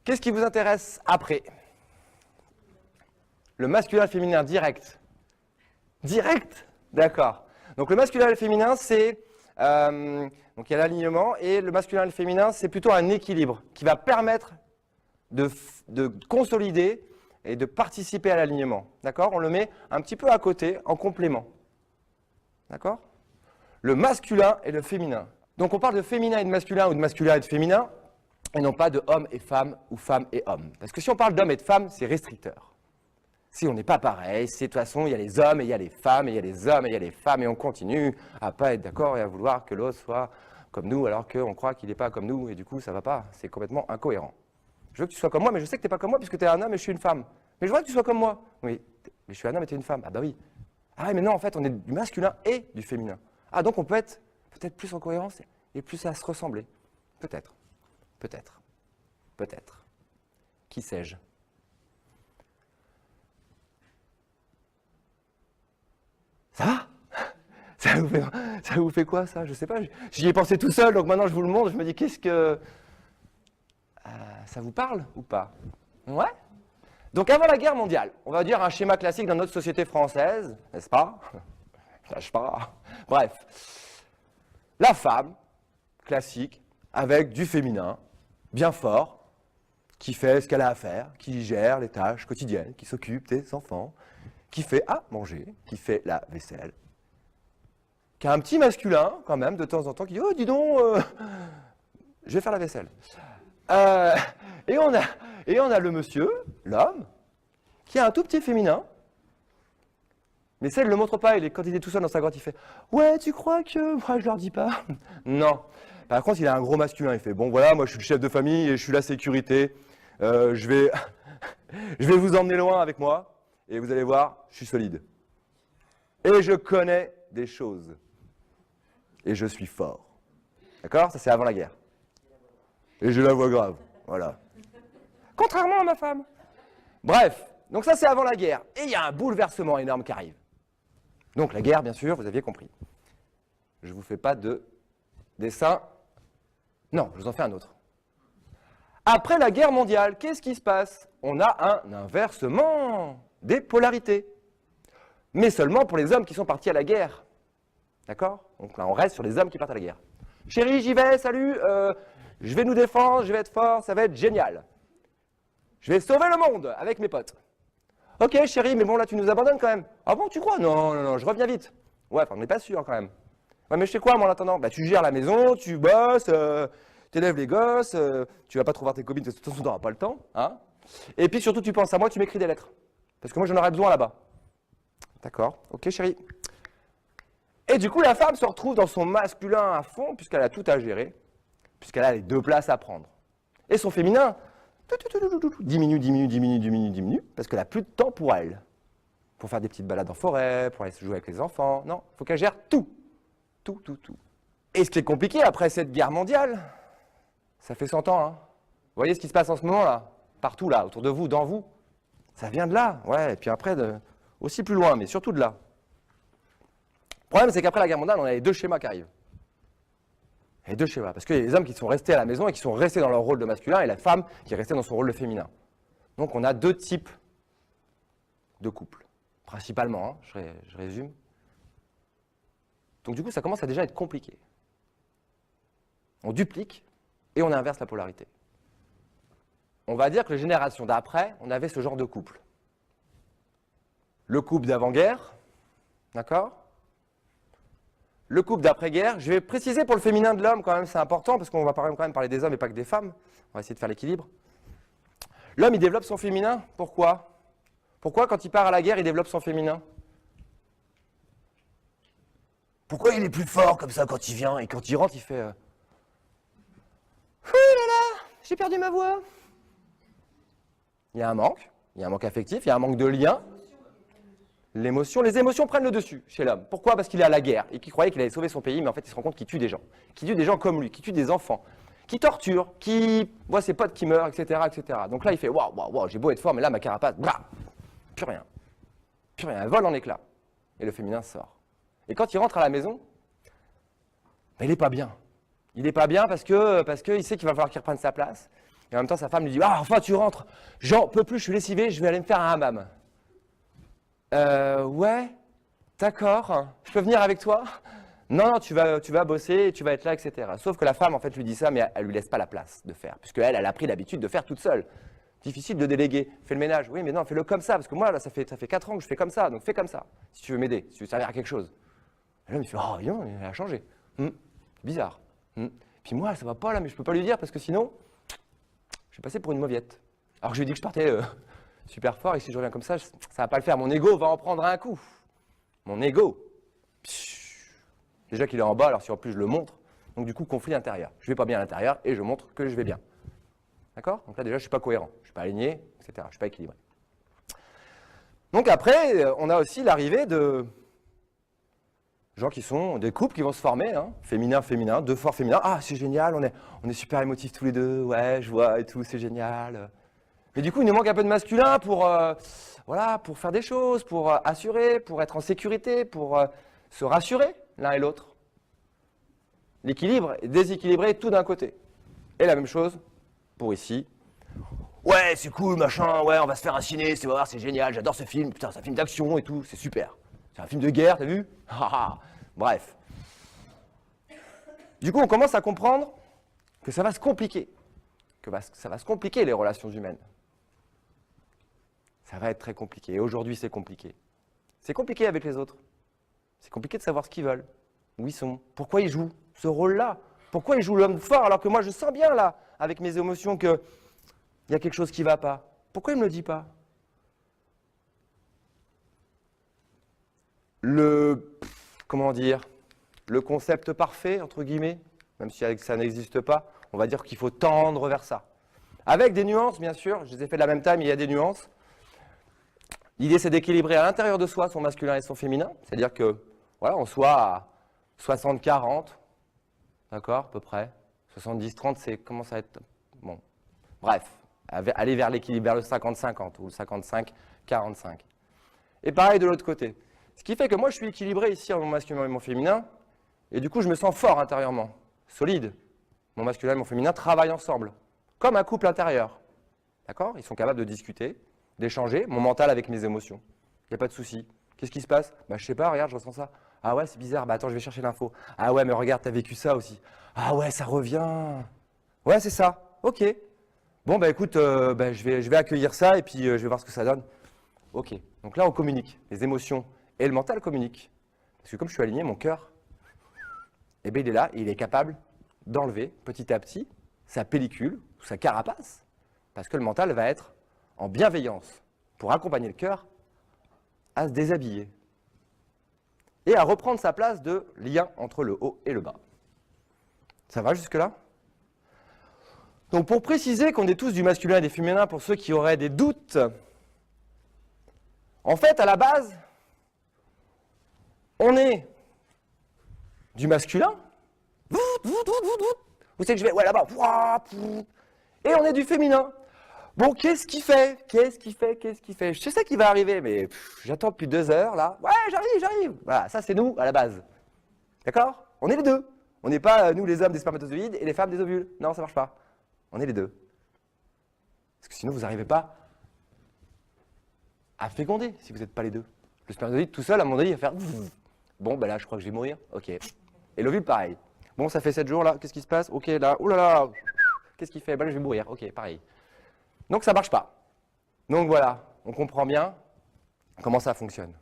Qu'est-ce qui vous intéresse après? Le masculin et le féminin direct. Direct? D'accord. Donc le masculin et le féminin, c'est... donc il y a l'alignement, et le masculin et le féminin, c'est plutôt un équilibre qui va permettre de consolider et de participer à l'alignement. D'accord? On le met un petit peu à côté, en complément. D'accord? Le masculin et le féminin. Donc on parle de féminin et de masculin, ou de masculin et de féminin, et non pas de homme et femme, ou femme et homme. Parce que si on parle d'homme et de femme, c'est restricteur. Si on n'est pas pareil, c'est de toute façon, il y a les hommes, et il y a les femmes, et il y a les hommes, et il y a les femmes, et on continue à ne pas être d'accord et à vouloir que l'autre soit comme nous, alors qu'on croit qu'il n'est pas comme nous, et du coup, ça va pas, c'est complètement incohérent. Je veux que tu sois comme moi, mais je sais que tu n'es pas comme moi, puisque tu es un homme et je suis une femme. Mais je voudrais que tu sois comme moi. Oui, mais je suis un homme et tu es une femme. Ah bah oui. Ah ouais, mais non, en fait, on est du masculin et du féminin. Ah, donc on peut être peut-être plus en cohérence et plus à se ressembler. Peut-être. Peut-être. Peut-être. Qui sais-je? Ça va? Ça vous fait quoi, ça? Je sais pas. J'y ai pensé tout seul, donc maintenant je vous le montre. Je me dis, qu'est-ce que... ça vous parle ou pas? Ouais? Donc avant la guerre mondiale, on va dire un schéma classique dans notre société française, n'est-ce pas? Lâche pas. Bref. La femme, classique, avec du féminin, bien fort, qui fait ce qu'elle a à faire, qui gère les tâches quotidiennes, qui s'occupe des enfants, qui fait à manger, qui fait la vaisselle, qui a un petit masculin, quand même, de temps en temps, qui dit « Oh, dis donc, je vais faire la vaisselle. » Et on a le monsieur, l'homme, qui a un tout petit féminin, mais ça, il ne le montre pas. Quand il est tout seul dans sa grotte, il fait « Ouais, tu crois que moi, je leur dis pas ?» Non. Par contre, il a un gros masculin. Il fait « Bon, voilà, moi, je suis le chef de famille et je suis la sécurité. Je vais vous emmener loin avec moi et vous allez voir, je suis solide. Et je connais des choses. Et je suis fort. » D'accord? Ça, c'est avant la guerre. Et j'ai la voix grave. Voilà. Contrairement à ma femme. Bref, donc ça, c'est avant la guerre. Et il y a un bouleversement énorme qui arrive. Donc la guerre, bien sûr, vous aviez compris. Je ne vous fais pas de dessin. Non, je vous en fais un autre. Après la guerre mondiale, qu'est-ce qui se passe? On a un inversement des polarités. Mais seulement pour les hommes qui sont partis à la guerre. D'accord? Donc là, on reste sur les hommes qui partent à la guerre. Chérie, j'y vais, salut, je vais nous défendre, je vais être fort, ça va être génial. Je vais sauver le monde avec mes potes. Ok, chérie, mais bon, là, tu nous abandonnes quand même. Ah bon, tu crois? Non, non, non, je reviens vite. Ouais, enfin, on n'est pas sûr quand même. Ouais, mais je fais quoi, moi, en attendant? Bah, tu gères la maison, tu bosses, t'élèves les gosses, tu vas pas trop voir tes copines, de toute façon, t'auras pas le temps. Hein? Et puis, surtout, tu penses à moi, tu m'écris des lettres. Parce que moi, j'en aurais besoin là-bas. D'accord, ok, chérie. Et du coup, la femme se retrouve dans son masculin à fond, puisqu'elle a tout à gérer, puisqu'elle a les deux places à prendre. Et son féminin diminue, parce qu'elle n'a plus de temps pour elle. Pour faire des petites balades en forêt, pour aller se jouer avec les enfants. Non, il faut qu'elle gère tout. Tout. Et ce qui est compliqué après cette guerre mondiale, ça fait 100 ans. Hein. Vous voyez ce qui se passe en ce moment là? Partout là, autour de vous, dans vous. Ça vient de là, ouais, et puis après, aussi plus loin, mais surtout de là. Le problème, c'est qu'après la guerre mondiale, on a les deux schémas qui arrivent. Les deux schémas, parce qu'il y a les hommes qui sont restés à la maison et qui sont restés dans leur rôle de masculin, et la femme qui est restée dans son rôle de féminin. Donc on a deux types de couples, principalement, hein, je résume. Donc du coup, ça commence à déjà être compliqué. On duplique et on inverse la polarité. On va dire que les générations d'après, on avait ce genre de couple. Le couple d'avant-guerre, d'accord? Le couple d'après-guerre, je vais préciser pour le féminin de l'homme quand même, c'est important, parce qu'on va quand même parler des hommes et pas que des femmes. On va essayer de faire l'équilibre. L'homme, il développe son féminin, pourquoi? Pourquoi quand il part à la guerre, il développe son féminin? Pourquoi il est plus fort comme ça quand il vient, et quand il rentre, il fait ouh là là, j'ai perdu ma voix. Il y a un manque affectif, il y a un manque de lien. Les émotions prennent le dessus chez l'homme. Pourquoi? Parce qu'il est à la guerre et qu'il croyait qu'il allait sauver son pays, mais en fait il se rend compte qu'il tue des gens. Qu'il tue des gens comme lui, qu'il tue des enfants, qui torture, qui voit ses potes qui meurent, etc., etc. Donc là il fait waouh, j'ai beau être fort, mais là ma carapace, blah, plus rien, elle vole en éclats. Et le féminin sort. Et quand il rentre à la maison, ben, il n'est pas bien. Il n'est pas bien parce qu'il sait qu'il va falloir qu'il reprenne sa place. Et en même temps sa femme lui dit ah enfin tu rentres, j'en peux plus, je suis lessivé, je vais aller me faire un hammam. Ouais, d'accord, je peux venir avec toi? Non, tu vas bosser, tu vas être là, etc. Sauf que la femme, en fait, lui dit ça, mais elle lui laisse pas la place de faire, puisqu'elle, elle a pris l'habitude de faire toute seule. Difficile de déléguer. Fais le ménage. Oui, mais non, fais-le comme ça, parce que moi, là, ça fait 4 ans que je fais comme ça, donc fais comme ça, si tu veux m'aider, si tu veux servir à quelque chose. Et là, il me fait, oh, non, elle a changé. Bizarre. Puis moi, ça va pas, là, mais je peux pas lui dire, parce que sinon, je vais passer pour une mauviette. Alors que je lui ai dit que je partais... super fort, et si je reviens comme ça va pas le faire. Mon ego va en prendre un coup. Mon ego. Déjà qu'il est en bas, alors si en plus je le montre. Donc du coup, conflit intérieur. Je ne vais pas bien à l'intérieur et je montre que je vais bien. D'accord? Donc là, déjà, je ne suis pas cohérent. Je ne suis pas aligné, etc. Je ne suis pas équilibré. Donc après, on a aussi l'arrivée de gens qui sont des couples qui vont se former, hein, féminin, deux forts féminins. Ah, c'est génial, on est super émotifs tous les deux, ouais, je vois et tout, c'est génial. Mais du coup, il nous manque un peu de masculin pour, voilà, pour faire des choses, pour assurer, pour être en sécurité, pour se rassurer l'un et l'autre. L'équilibre est déséquilibré tout d'un côté. Et la même chose pour ici. Ouais, c'est cool, machin, ouais, on va se faire un ciné, c'est génial, j'adore ce film, putain, c'est un film d'action et tout, c'est super. C'est un film de guerre, t'as vu? Bref. Du coup, on commence à comprendre que ça va se compliquer. Ça va se compliquer, les relations humaines. Ça va être très compliqué. Et aujourd'hui, c'est compliqué. C'est compliqué avec les autres. C'est compliqué de savoir ce qu'ils veulent, où ils sont, pourquoi ils jouent ce rôle-là. Pourquoi ils jouent l'homme fort alors que moi, je sens bien, là, avec mes émotions, qu'il y a quelque chose qui ne va pas. Pourquoi il ne me le dit pas? Comment dire, le concept parfait, entre guillemets, même si ça n'existe pas, on va dire qu'il faut tendre vers ça. Avec des nuances, bien sûr, je les ai fait de la même taille, mais il y a des nuances. L'idée, c'est d'équilibrer à l'intérieur de soi son masculin et son féminin, c'est-à-dire que, voilà, on soit à 60-40, d'accord, à peu près. 70-30, c'est comment ça va être? Bon, bref, aller vers l'équilibre, vers le 50-50 ou le 55-45. Et pareil de l'autre côté. Ce qui fait que moi, je suis équilibré ici en mon masculin et mon féminin, et du coup, je me sens fort intérieurement, solide. Mon masculin et mon féminin travaillent ensemble, comme un couple intérieur. D'accord? Ils sont capables de discuter, d'échanger, mon mental avec mes émotions. Il n'y a pas de souci. Qu'est-ce qui se passe? Bah, je sais pas, regarde, je ressens ça. Ah ouais, c'est bizarre, bah attends, je vais chercher l'info. Ah ouais, mais regarde, t'as vécu ça aussi. Ah ouais, ça revient. Ouais, c'est ça. Ok. Bon, bah écoute, bah, je vais accueillir ça et puis je vais voir ce que ça donne. Ok. Donc là, on communique. Les émotions et le mental communiquent. Parce que comme je suis aligné, mon cœur, eh bien, il est là et il est capable d'enlever petit à petit sa pellicule ou sa carapace. Parce que le mental va être en bienveillance pour accompagner le cœur à se déshabiller et à reprendre sa place de lien entre le haut et le bas. Ça va jusque-là? Donc pour préciser qu'on est tous du masculin et des féminins, pour ceux qui auraient des doutes, en fait, à la base, on est du masculin. Vous savez que je vais, ouais, là-bas. Et on est du féminin. Bon, qu'est-ce qu'il fait? Je sais qu'il va arriver, mais j'attends depuis 2 heures, là. Ouais, j'arrive. Voilà, ça, c'est nous, à la base. D'accord? On est les deux. On n'est pas, nous, les hommes des spermatozoïdes et les femmes des ovules. Non, ça marche pas. On est les deux. Parce que sinon, vous n'arrivez pas à féconder si vous n'êtes pas les deux. Le spermatozoïde, tout seul, à un moment donné, il va faire... Bon, ben là, je crois que je vais mourir. Ok. Et l'ovule, pareil. Bon, ça fait 7 jours, là. Qu'est-ce qui se passe? Ok, là. Ouh là là. Qu'est-ce qu'il fait? Ben là, je vais mourir. Ok, pareil. Donc, ça ne marche pas. Donc, voilà. On comprend bien comment ça fonctionne.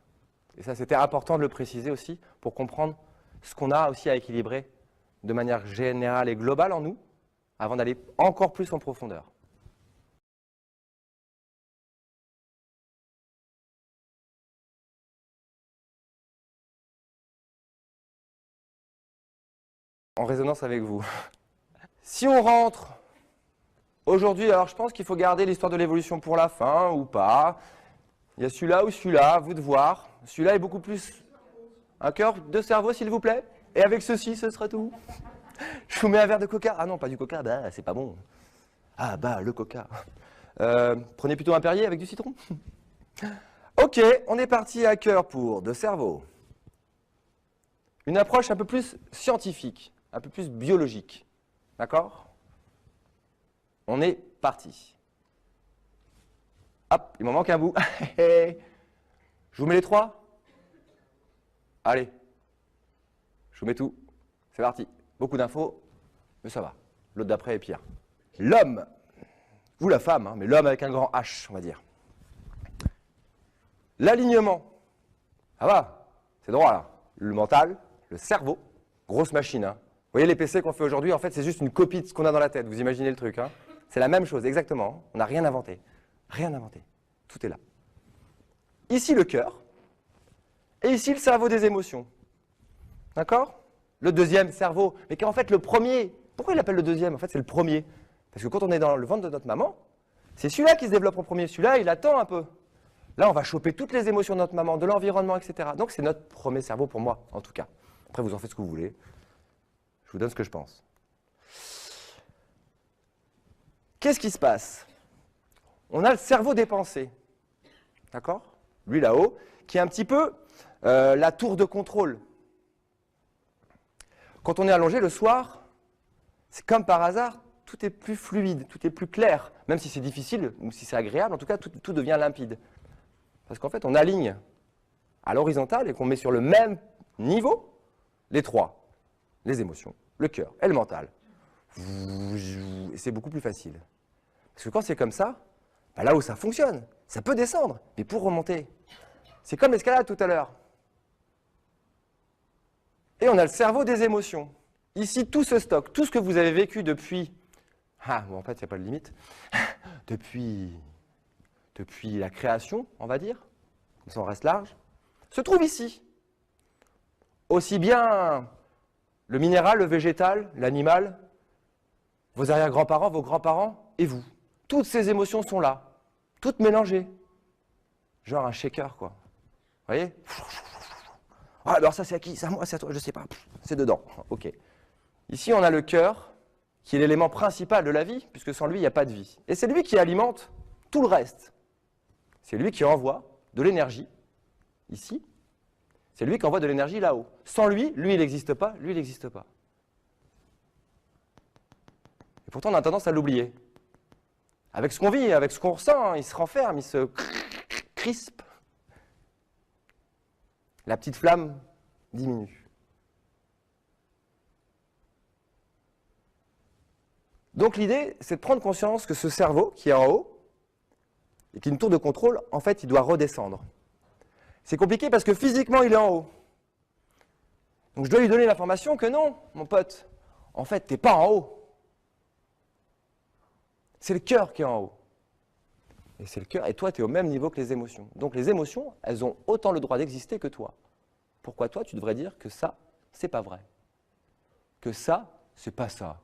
Et ça, c'était important de le préciser aussi pour comprendre ce qu'on a aussi à équilibrer de manière générale et globale en nous avant d'aller encore plus en profondeur. En résonance avec vous. Si on rentre aujourd'hui, alors je pense qu'il faut garder l'histoire de l'évolution pour la fin ou pas. Il y a celui-là ou celui-là, à vous de voir. Celui-là est beaucoup plus un cœur de cerveau, s'il vous plaît. Et avec ceci, ce sera tout. Je vous mets un verre de coca. Ah non, pas du coca, bah c'est pas bon. Ah bah le coca. Prenez plutôt un Perrier avec du citron. Ok, on est parti à cœur pour de cerveau. Une approche un peu plus scientifique, un peu plus biologique. D'accord? On est parti. Hop, il m'en manque un bout. Je vous mets les 3? Allez. Je vous mets tout. C'est parti. Beaucoup d'infos, mais ça va. L'autre d'après est pire. L'homme, ou la femme, hein, mais l'homme avec un grand H, on va dire. L'alignement. Ça va, c'est droit là. Le mental, le cerveau, grosse machine. Hein. Vous voyez les PC qu'on fait aujourd'hui, en fait, c'est juste une copie de ce qu'on a dans la tête. Vous imaginez le truc. Hein. C'est la même chose, exactement. On n'a rien inventé. Rien inventé. Tout est là. Ici, le cœur. Et ici, le cerveau des émotions. D'accord? le deuxième cerveau, mais qu'en fait le premier, pourquoi il l'appelle le deuxième? En fait, c'est le premier. Parce que quand on est dans le ventre de notre maman, c'est celui-là qui se développe en premier. Celui-là, il attend un peu. Là, on va choper toutes les émotions de notre maman, de l'environnement, etc. Donc, c'est notre premier cerveau pour moi, en tout cas. Après, vous en faites ce que vous voulez. Je vous donne ce que je pense. Qu'est-ce qui se passe? On a le cerveau des pensées. D'accord? Lui, là-haut, qui est un petit peu la tour de contrôle. Quand on est allongé le soir, c'est comme par hasard, tout est plus fluide, tout est plus clair. Même si c'est difficile, ou si c'est agréable, en tout cas, tout devient limpide. Parce qu'en fait, on aligne à l'horizontale et qu'on met sur le même niveau les trois. Les émotions, le cœur et le mental. Et c'est beaucoup plus facile. Parce que quand c'est comme ça, bah là où ça fonctionne, ça peut descendre. Mais pour remonter, c'est comme l'escalade tout à l'heure. Et on a le cerveau des émotions. Ici, tout ce stock, tout ce que vous avez vécu depuis... Ah, bon, en fait, il n'y a pas de limite. depuis la création, on va dire, comme ça on reste large, se trouve ici. Aussi bien le minéral, le végétal, l'animal, vos arrière-grands-parents, vos grands-parents et vous. Toutes ces émotions sont là, toutes mélangées. Genre un shaker, quoi. Vous voyez? Ah, alors ça c'est à qui? C'est à moi, c'est à toi, je sais pas. C'est dedans. Ok. Ici, on a le cœur, qui est l'élément principal de la vie, puisque sans lui, il n'y a pas de vie. Et c'est lui qui alimente tout le reste. C'est lui qui envoie de l'énergie, ici. C'est lui qui envoie de l'énergie là-haut. Sans lui, lui, il n'existe pas, lui, il n'existe pas. Et pourtant, on a tendance à l'oublier. Avec ce qu'on vit, avec ce qu'on ressent, il se renferme, il se crispe. La petite flamme diminue. Donc l'idée, c'est de prendre conscience que ce cerveau qui est en haut, et qui est une tour de contrôle, en fait, il doit redescendre. C'est compliqué parce que physiquement, il est en haut. Donc je dois lui donner l'information que non, mon pote, en fait, tu n'es pas en haut. C'est le cœur qui est en haut. Et c'est le cœur, et toi, tu es au même niveau que les émotions. Donc les émotions, elles ont autant le droit d'exister que toi. Pourquoi toi, tu devrais dire que ça, c'est pas vrai? Que ça, c'est pas ça?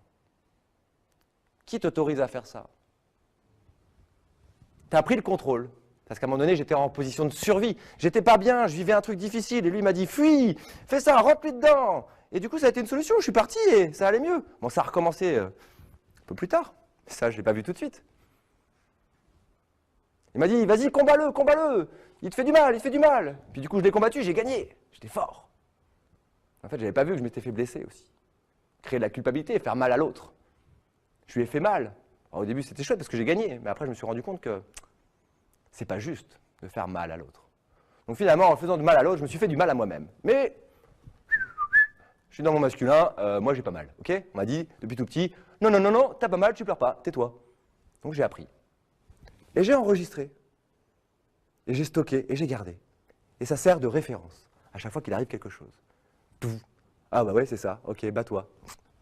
Qui t'autorise à faire ça? Tu as pris le contrôle. Parce qu'à un moment donné, j'étais en position de survie. J'étais pas bien, je vivais un truc difficile. Et lui, il m'a dit, fuis, fais ça, rentre-lui dedans. Et du coup, ça a été une solution. Je suis parti et ça allait mieux. Bon, ça a recommencé un peu plus tard. Ça, je ne l'ai pas vu tout de suite. Il m'a dit, vas-y, combat-le, combat-le. Il te fait du mal, il te fait du mal. Puis du coup, je l'ai combattu, j'ai gagné. J'étais fort. En fait, je n'avais pas vu que je m'étais fait blesser aussi. Créer de la culpabilité et faire mal à l'autre. Je lui ai fait mal. Alors, au début, c'était chouette parce que j'ai gagné. Mais après, je me suis rendu compte que c'est pas juste de faire mal à l'autre. Donc finalement, en faisant du mal à l'autre, je me suis fait du mal à moi-même. Mais je suis dans mon masculin, moi j'ai pas mal, ok? On m'a dit, depuis tout petit, non, non, non, non, t'as pas mal, tu pleures pas, tais-toi. Donc j'ai appris. Et j'ai enregistré. Et j'ai stocké, et j'ai gardé. Et ça sert de référence à chaque fois qu'il arrive quelque chose. Tout. Ah bah ouais, c'est ça, ok, bats-toi.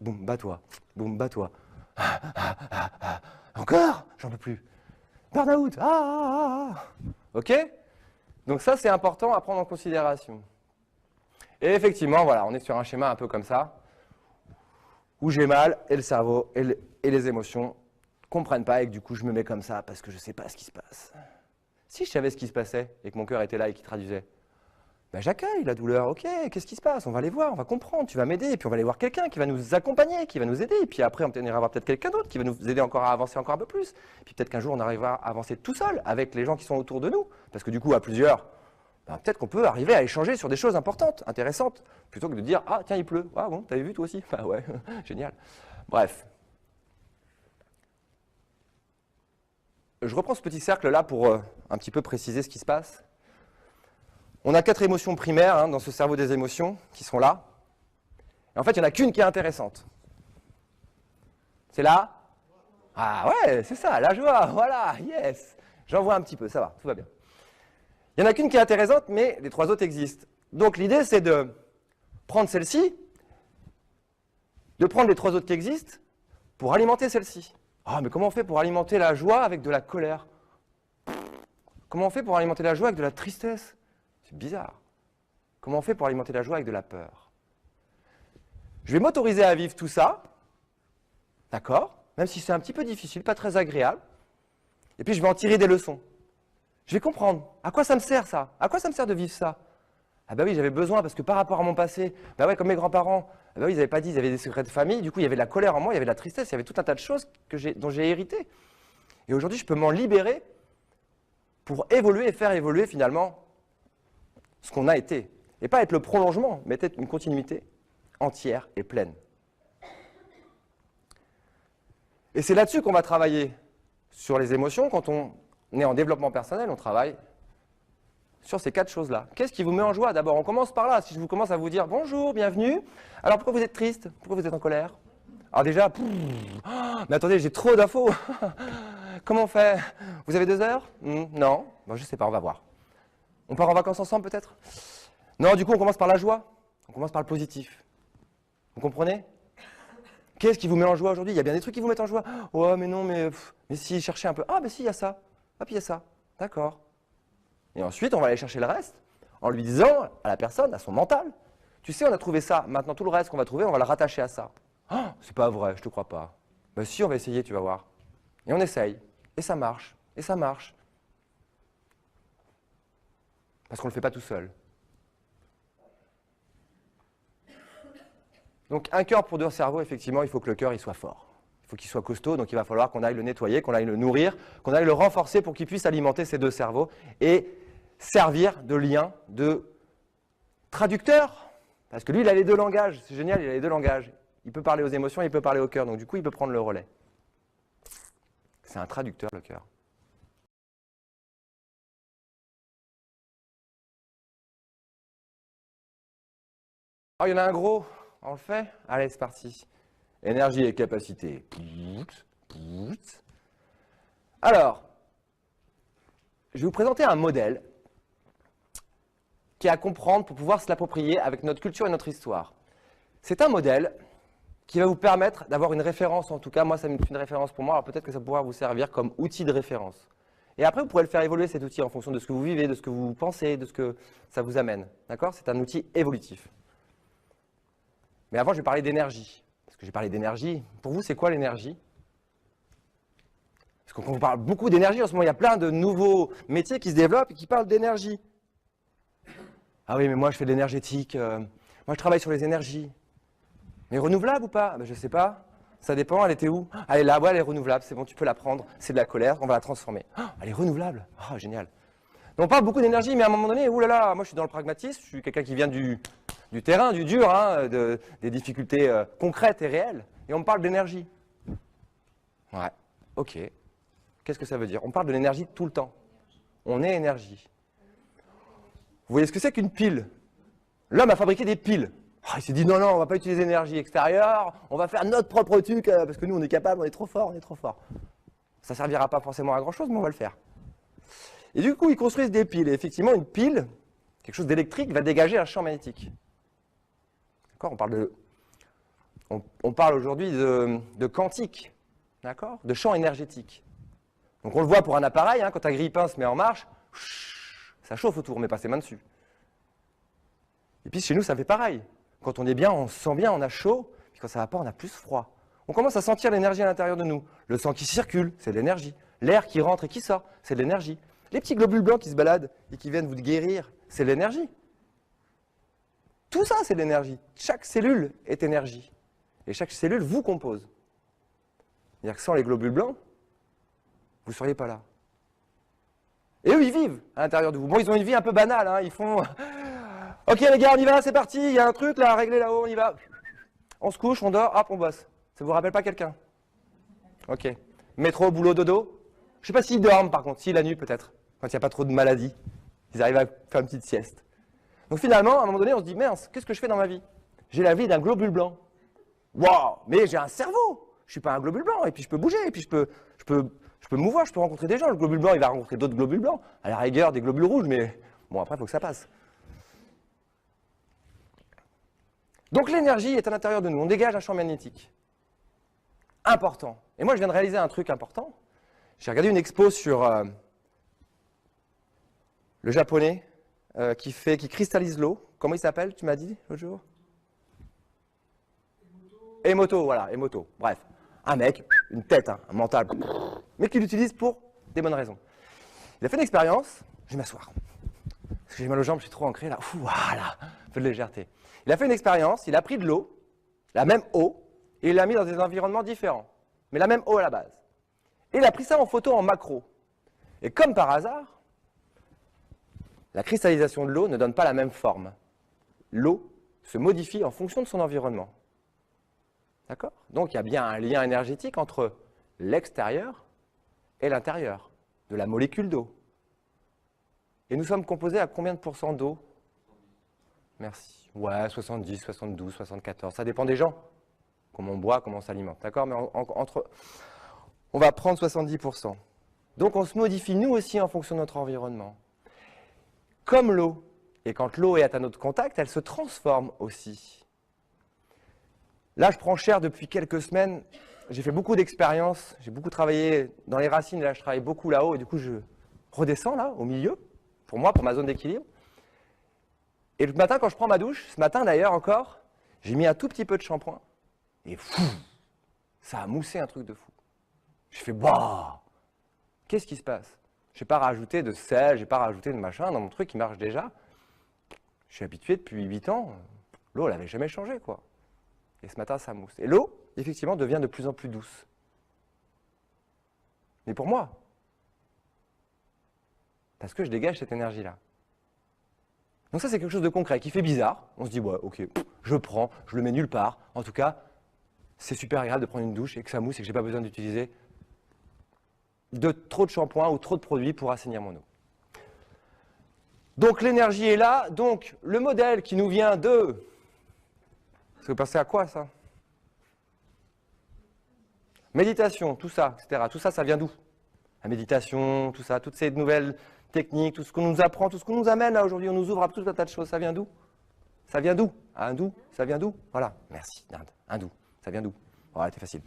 Boum, bats-toi. Boum, bats-toi. Encore? J'en peux plus. Burn-out. Ok? Donc ça, c'est important à prendre en considération. Et effectivement, voilà, on est sur un schéma un peu comme ça, où j'ai mal, et le cerveau et les émotions ne comprennent pas, et que du coup, je me mets comme ça parce que je ne sais pas ce qui se passe. Si je savais ce qui se passait, et que mon cœur était là et qu'il traduisait, ben j'accueille la douleur, ok, qu'est-ce qui se passe? On va aller voir, on va comprendre, tu vas m'aider, et puis on va aller voir quelqu'un qui va nous accompagner, qui va nous aider, et puis après on ira voir peut-être quelqu'un d'autre qui va nous aider encore à avancer encore un peu plus, puis peut-être qu'un jour on arrivera à avancer tout seul avec les gens qui sont autour de nous, parce que du coup à plusieurs, ben, peut-être qu'on peut arriver à échanger sur des choses importantes, intéressantes, plutôt que de dire ah tiens il pleut, ah bon t'avais vu toi aussi, bah ouais, génial. Bref. Je reprends ce petit cercle là pour un petit peu préciser ce qui se passe. On a 4 émotions primaires dans ce cerveau des émotions qui sont là. Et en fait, il n'y en a qu'une qui est intéressante. C'est là? Ah ouais, c'est ça, la joie, voilà, yes. J'en vois un petit peu, ça va, tout va bien. Il n'y en a qu'une qui est intéressante, mais les 3 autres existent. Donc l'idée, c'est de prendre celle-ci, de prendre les 3 autres qui existent, pour alimenter celle-ci. Ah, mais comment on fait pour alimenter la joie avec de la colère? Comment on fait pour alimenter la joie avec de la tristesse? C'est bizarre. Comment on fait pour alimenter la joie avec de la peur? Je vais m'autoriser à vivre tout ça, d'accord? Même si c'est un petit peu difficile, pas très agréable. Et puis je vais en tirer des leçons. Je vais comprendre. À quoi ça me sert ça? À quoi ça me sert de vivre ça? Ah bah oui, j'avais besoin parce que par rapport à mon passé, bah ouais, comme mes grands-parents, ah bah oui, ils n'avaient pas dit, ils avaient des secrets de famille, du coup il y avait de la colère en moi, il y avait de la tristesse, il y avait tout un tas de choses dont j'ai hérité. Et aujourd'hui, je peux m'en libérer pour évoluer et faire évoluer finalement ce qu'on a été. Et pas être le prolongement, mais être une continuité entière et pleine. Et c'est là-dessus qu'on va travailler sur les émotions. Quand on est en développement personnel, on travaille sur ces 4 choses-là. Qu'est-ce qui vous met en joie? D'abord, on commence par là. Si je vous commence à vous dire « Bonjour, bienvenue », alors pourquoi vous êtes triste? Pourquoi vous êtes en colère? Alors déjà, mais attendez, j'ai trop d'infos. Comment on fait? Vous avez 2 heures? Non, bon, je sais pas, on va voir. On part en vacances ensemble peut-être? Non, du coup, on commence par la joie. On commence par le positif. Vous comprenez? Qu'est-ce qui vous met en joie aujourd'hui? Il y a bien des trucs qui vous mettent en joie. Oh, mais non, mais si, cherchez un peu. Ah, mais si, il y a ça. Ah, puis il y a ça. D'accord. Et ensuite, on va aller chercher le reste en lui disant à la personne, à son mental, tu sais, on a trouvé ça. Maintenant, tout le reste qu'on va trouver, on va le rattacher à ça. Oh, c'est pas vrai, je te crois pas. Ben si, on va essayer, tu vas voir. Et on essaye. Et ça marche. Et ça marche. Parce qu'on ne le fait pas tout seul. Donc un cœur pour 2 cerveaux, effectivement, il faut que le cœur il soit fort. Il faut qu'il soit costaud, donc il va falloir qu'on aille le nettoyer, qu'on aille le nourrir, qu'on aille le renforcer pour qu'il puisse alimenter ces 2 cerveaux et servir de lien, de traducteur. Parce que lui, il a les 2 langages, c'est génial, il a les 2 langages. Il peut parler aux émotions, il peut parler au cœur, donc du coup, il peut prendre le relais. C'est un traducteur, le cœur. Oh, il y en a un gros. On le fait? Allez, c'est parti. Énergie et capacité. Alors, je vais vous présenter un modèle qui est à comprendre pour pouvoir se l'approprier avec notre culture et notre histoire. C'est un modèle qui va vous permettre d'avoir une référence, en tout cas, moi, ça me fait une référence pour moi, alors peut-être que ça pourra vous servir comme outil de référence. Et après, vous pourrez le faire évoluer, cet outil, en fonction de ce que vous vivez, de ce que vous pensez, de ce que ça vous amène. D'accord? C'est un outil évolutif. Mais avant, je vais parler d'énergie. Parce que j'ai parlé d'énergie. Pour vous, c'est quoi l'énergie? Parce qu'on parle beaucoup d'énergie. En ce moment, il y a plein de nouveaux métiers qui se développent et qui parlent d'énergie. Ah oui, mais moi, je fais de l'énergétique. Moi, je travaille sur les énergies. Mais renouvelable ou pas? Ben, je ne sais pas. Ça dépend. Elle était où? Elle est là. Ouais, elle est renouvelable. C'est bon, tu peux la prendre. C'est de la colère. On va la transformer. Oh, elle est renouvelable. Oh, génial. Donc, on parle beaucoup d'énergie, mais à un moment donné, oulala, moi, je suis dans le pragmatisme. Je suis quelqu'un qui vient du terrain, du dur, hein, des difficultés concrètes et réelles. Et on me parle d'énergie. Ouais, ok. Qu'est-ce que ça veut dire? On parle de l'énergie tout le temps. On est énergie. Vous voyez ce que c'est qu'une pile? L'homme a fabriqué des piles. Oh, il s'est dit non, non, on ne va pas utiliser l'énergie extérieure, on va faire notre propre truc, parce que nous, on est capable, on est trop fort, on est trop fort. Ça ne servira pas forcément à grand-chose, mais on va le faire. Et du coup, ils construisent des piles. Et effectivement, une pile, quelque chose d'électrique, va dégager un champ magnétique. D'accord? On parle aujourd'hui de quantique, d'accord? De champ énergétique. Donc on le voit pour un appareil, hein, quand un grille-pain se met en marche, ça chauffe autour, mais pas ses mains dessus. Et puis chez nous, ça fait pareil. Quand on est bien, on se sent bien, on a chaud, puis quand ça ne va pas, on a plus froid. On commence à sentir l'énergie à l'intérieur de nous. Le sang qui circule, c'est de l'énergie. L'air qui rentre et qui sort, c'est de l'énergie. Les petits globules blancs qui se baladent et qui viennent vous guérir, c'est de l'énergie. Tout ça, c'est de l'énergie. Chaque cellule est énergie. Et chaque cellule vous compose. C'est-à-dire que sans les globules blancs, vous ne seriez pas là. Et eux, ils vivent à l'intérieur de vous. Bon, ils ont une vie un peu banale. Hein. Ils font « Ok les gars, on y va, c'est parti, il y a un truc là à régler là-haut, on y va. » On se couche, on dort, hop, on bosse. Ça vous rappelle pas quelqu'un? Ok. Métro, boulot, dodo. Je sais pas s'ils dorment par contre, si la nuit peut-être, quand il n'y a pas trop de maladies. Ils arrivent à faire une petite sieste. Donc finalement, à un moment donné, on se dit « Mince, qu'est-ce que je fais dans ma vie? J'ai la vie d'un globule blanc. Waouh, mais j'ai un cerveau. Je suis pas un globule blanc, et puis je peux bouger, et puis je peux me mouvoir, je peux rencontrer des gens. Le globule blanc, il va rencontrer d'autres globules blancs. À la rigueur, des globules rouges, mais bon, après, il faut que ça passe. Donc l'énergie est à l'intérieur de nous. On dégage un champ magnétique. Important. Et moi, je viens de réaliser un truc important. J'ai regardé une expo sur le japonais qui cristallise l'eau. Comment il s'appelle, tu m'as dit l'autre jour? Emoto, voilà, Emoto. Bref, un mec, une tête, hein, un mental, mais qui l'utilise pour des bonnes raisons. Il a fait une expérience, je vais m'asseoir. Parce que j'ai mal aux jambes, je suis trop ancré là. Ouh, voilà, un peu de légèreté. Il a fait une expérience, il a pris de l'eau, la même eau, et il l'a mis dans des environnements différents. Mais la même eau à la base. Et il a pris ça en photo en macro. Et comme par hasard, la cristallisation de l'eau ne donne pas la même forme. L'eau se modifie en fonction de son environnement. D'accord? Donc il y a bien un lien énergétique entre l'extérieur et l'intérieur de la molécule d'eau. Et nous sommes composés à combien de pourcents d'eau? Merci. Ouais, 70, 72, 74, ça dépend des gens. Comment on boit, comment on s'alimente. D'accord? Mais on va prendre 70%. Donc on se modifie nous aussi en fonction de notre environnement. Comme l'eau. Et quand l'eau est à notre contact, elle se transforme aussi. Là, je prends cher depuis quelques semaines. J'ai fait beaucoup d'expériences. J'ai beaucoup travaillé dans les racines. Et là, je travaille beaucoup là-haut. Et du coup, je redescends là, au milieu. Pour moi, pour ma zone d'équilibre. Et le matin, quand je prends ma douche, ce matin d'ailleurs encore, j'ai mis un tout petit peu de shampoing. Et fou, ça a moussé un truc de fou. Je fais, bah, qu'est-ce qui se passe? Je n'ai pas rajouté de sel, je n'ai pas rajouté de machin dans mon truc qui marche déjà. Je suis habitué depuis 8 ans, l'eau, elle n'avait jamais changé, quoi. Et ce matin, ça mousse. Et l'eau, effectivement, devient de plus en plus douce. Mais pour moi, parce que je dégage cette énergie-là. Donc ça, c'est quelque chose de concret, qui fait bizarre. On se dit, ouais, ok, je prends, je le mets nulle part. En tout cas, c'est super agréable de prendre une douche et que ça mousse et que je n'ai pas besoin d'utiliser trop de shampoing ou trop de produits pour assainir mon eau. Donc l'énergie est là. Donc le modèle qui nous vient de... Vous pensez à quoi, ça? Méditation, tout ça, etc. Tout ça, ça vient d'où? La méditation, tout ça, toutes ces nouvelles techniques, tout ce qu'on nous apprend, tout ce qu'on nous amène là aujourd'hui, on nous ouvre à tout un tas de choses. Ça vient d'où? Ça vient d'où? Hindou, ça vient d'où? Voilà, merci, d'Inde. Hindou, ça vient d'où? Voilà, c'est facile.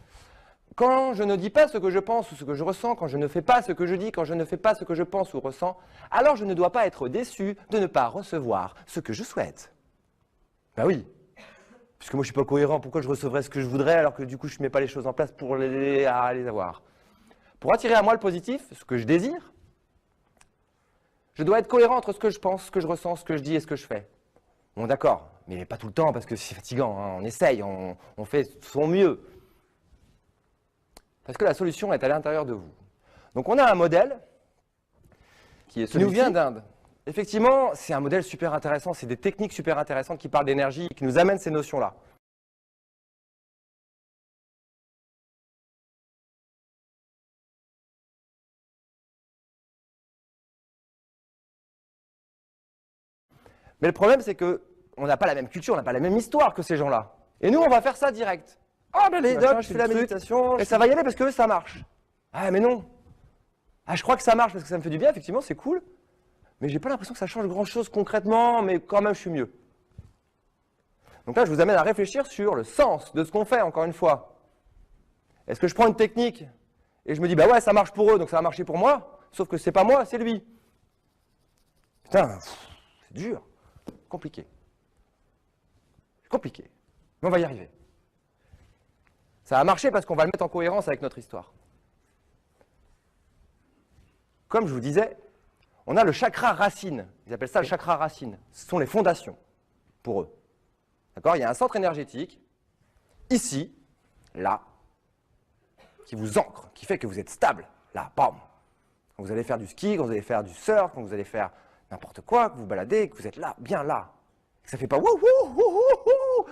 Quand je ne dis pas ce que je pense ou ce que je ressens, quand je ne fais pas ce que je dis, quand je ne fais pas ce que je pense ou ressens, alors je ne dois pas être déçu de ne pas recevoir ce que je souhaite. Ben oui, puisque moi je ne suis pas cohérent, pourquoi je recevrais ce que je voudrais alors que du coup je ne mets pas les choses en place pour les avoir? Pour attirer à moi le positif, ce que je désire, je dois être cohérent entre ce que je pense, ce que je ressens, ce que je dis et ce que je fais. Bon d'accord, mais pas tout le temps parce que c'est fatigant, hein. On essaye, on fait son mieux. Parce que la solution est à l'intérieur de vous. Donc on a un modèle qui nous vient d'Inde. Effectivement, c'est un modèle super intéressant, c'est des techniques super intéressantes qui parlent d'énergie, qui nous amènent ces notions-là. Mais le problème, c'est qu'on n'a pas la même culture, on n'a pas la même histoire que ces gens-là. Et nous, on va faire ça direct. Ah ben les docs, je fais la méditation, et ça va y aller parce que ça marche. Ah mais non. Ah je crois que ça marche parce que ça me fait du bien, effectivement, c'est cool. Mais j'ai pas l'impression que ça change grand-chose concrètement, mais quand même je suis mieux. Donc là, je vous amène à réfléchir sur le sens de ce qu'on fait, encore une fois. Est-ce que je prends une technique et je me dis, bah ouais, ça marche pour eux, donc ça va marcher pour moi, sauf que c'est pas moi, c'est lui. Putain, c'est dur, compliqué. Compliqué, mais on va y arriver. Ça va marcher parce qu'on va le mettre en cohérence avec notre histoire. Comme je vous disais, on a le chakra racine. Ils appellent ça le chakra racine. Ce sont les fondations pour eux. D'accord? Il y a un centre énergétique, ici, là, qui vous ancre, qui fait que vous êtes stable. Là, bam! Quand vous allez faire du ski, quand vous allez faire du surf, quand vous allez faire n'importe quoi, que vous baladez, que vous êtes là, bien là. Que ça ne fait pas wouh, wouh, wouh, wouh, wouh.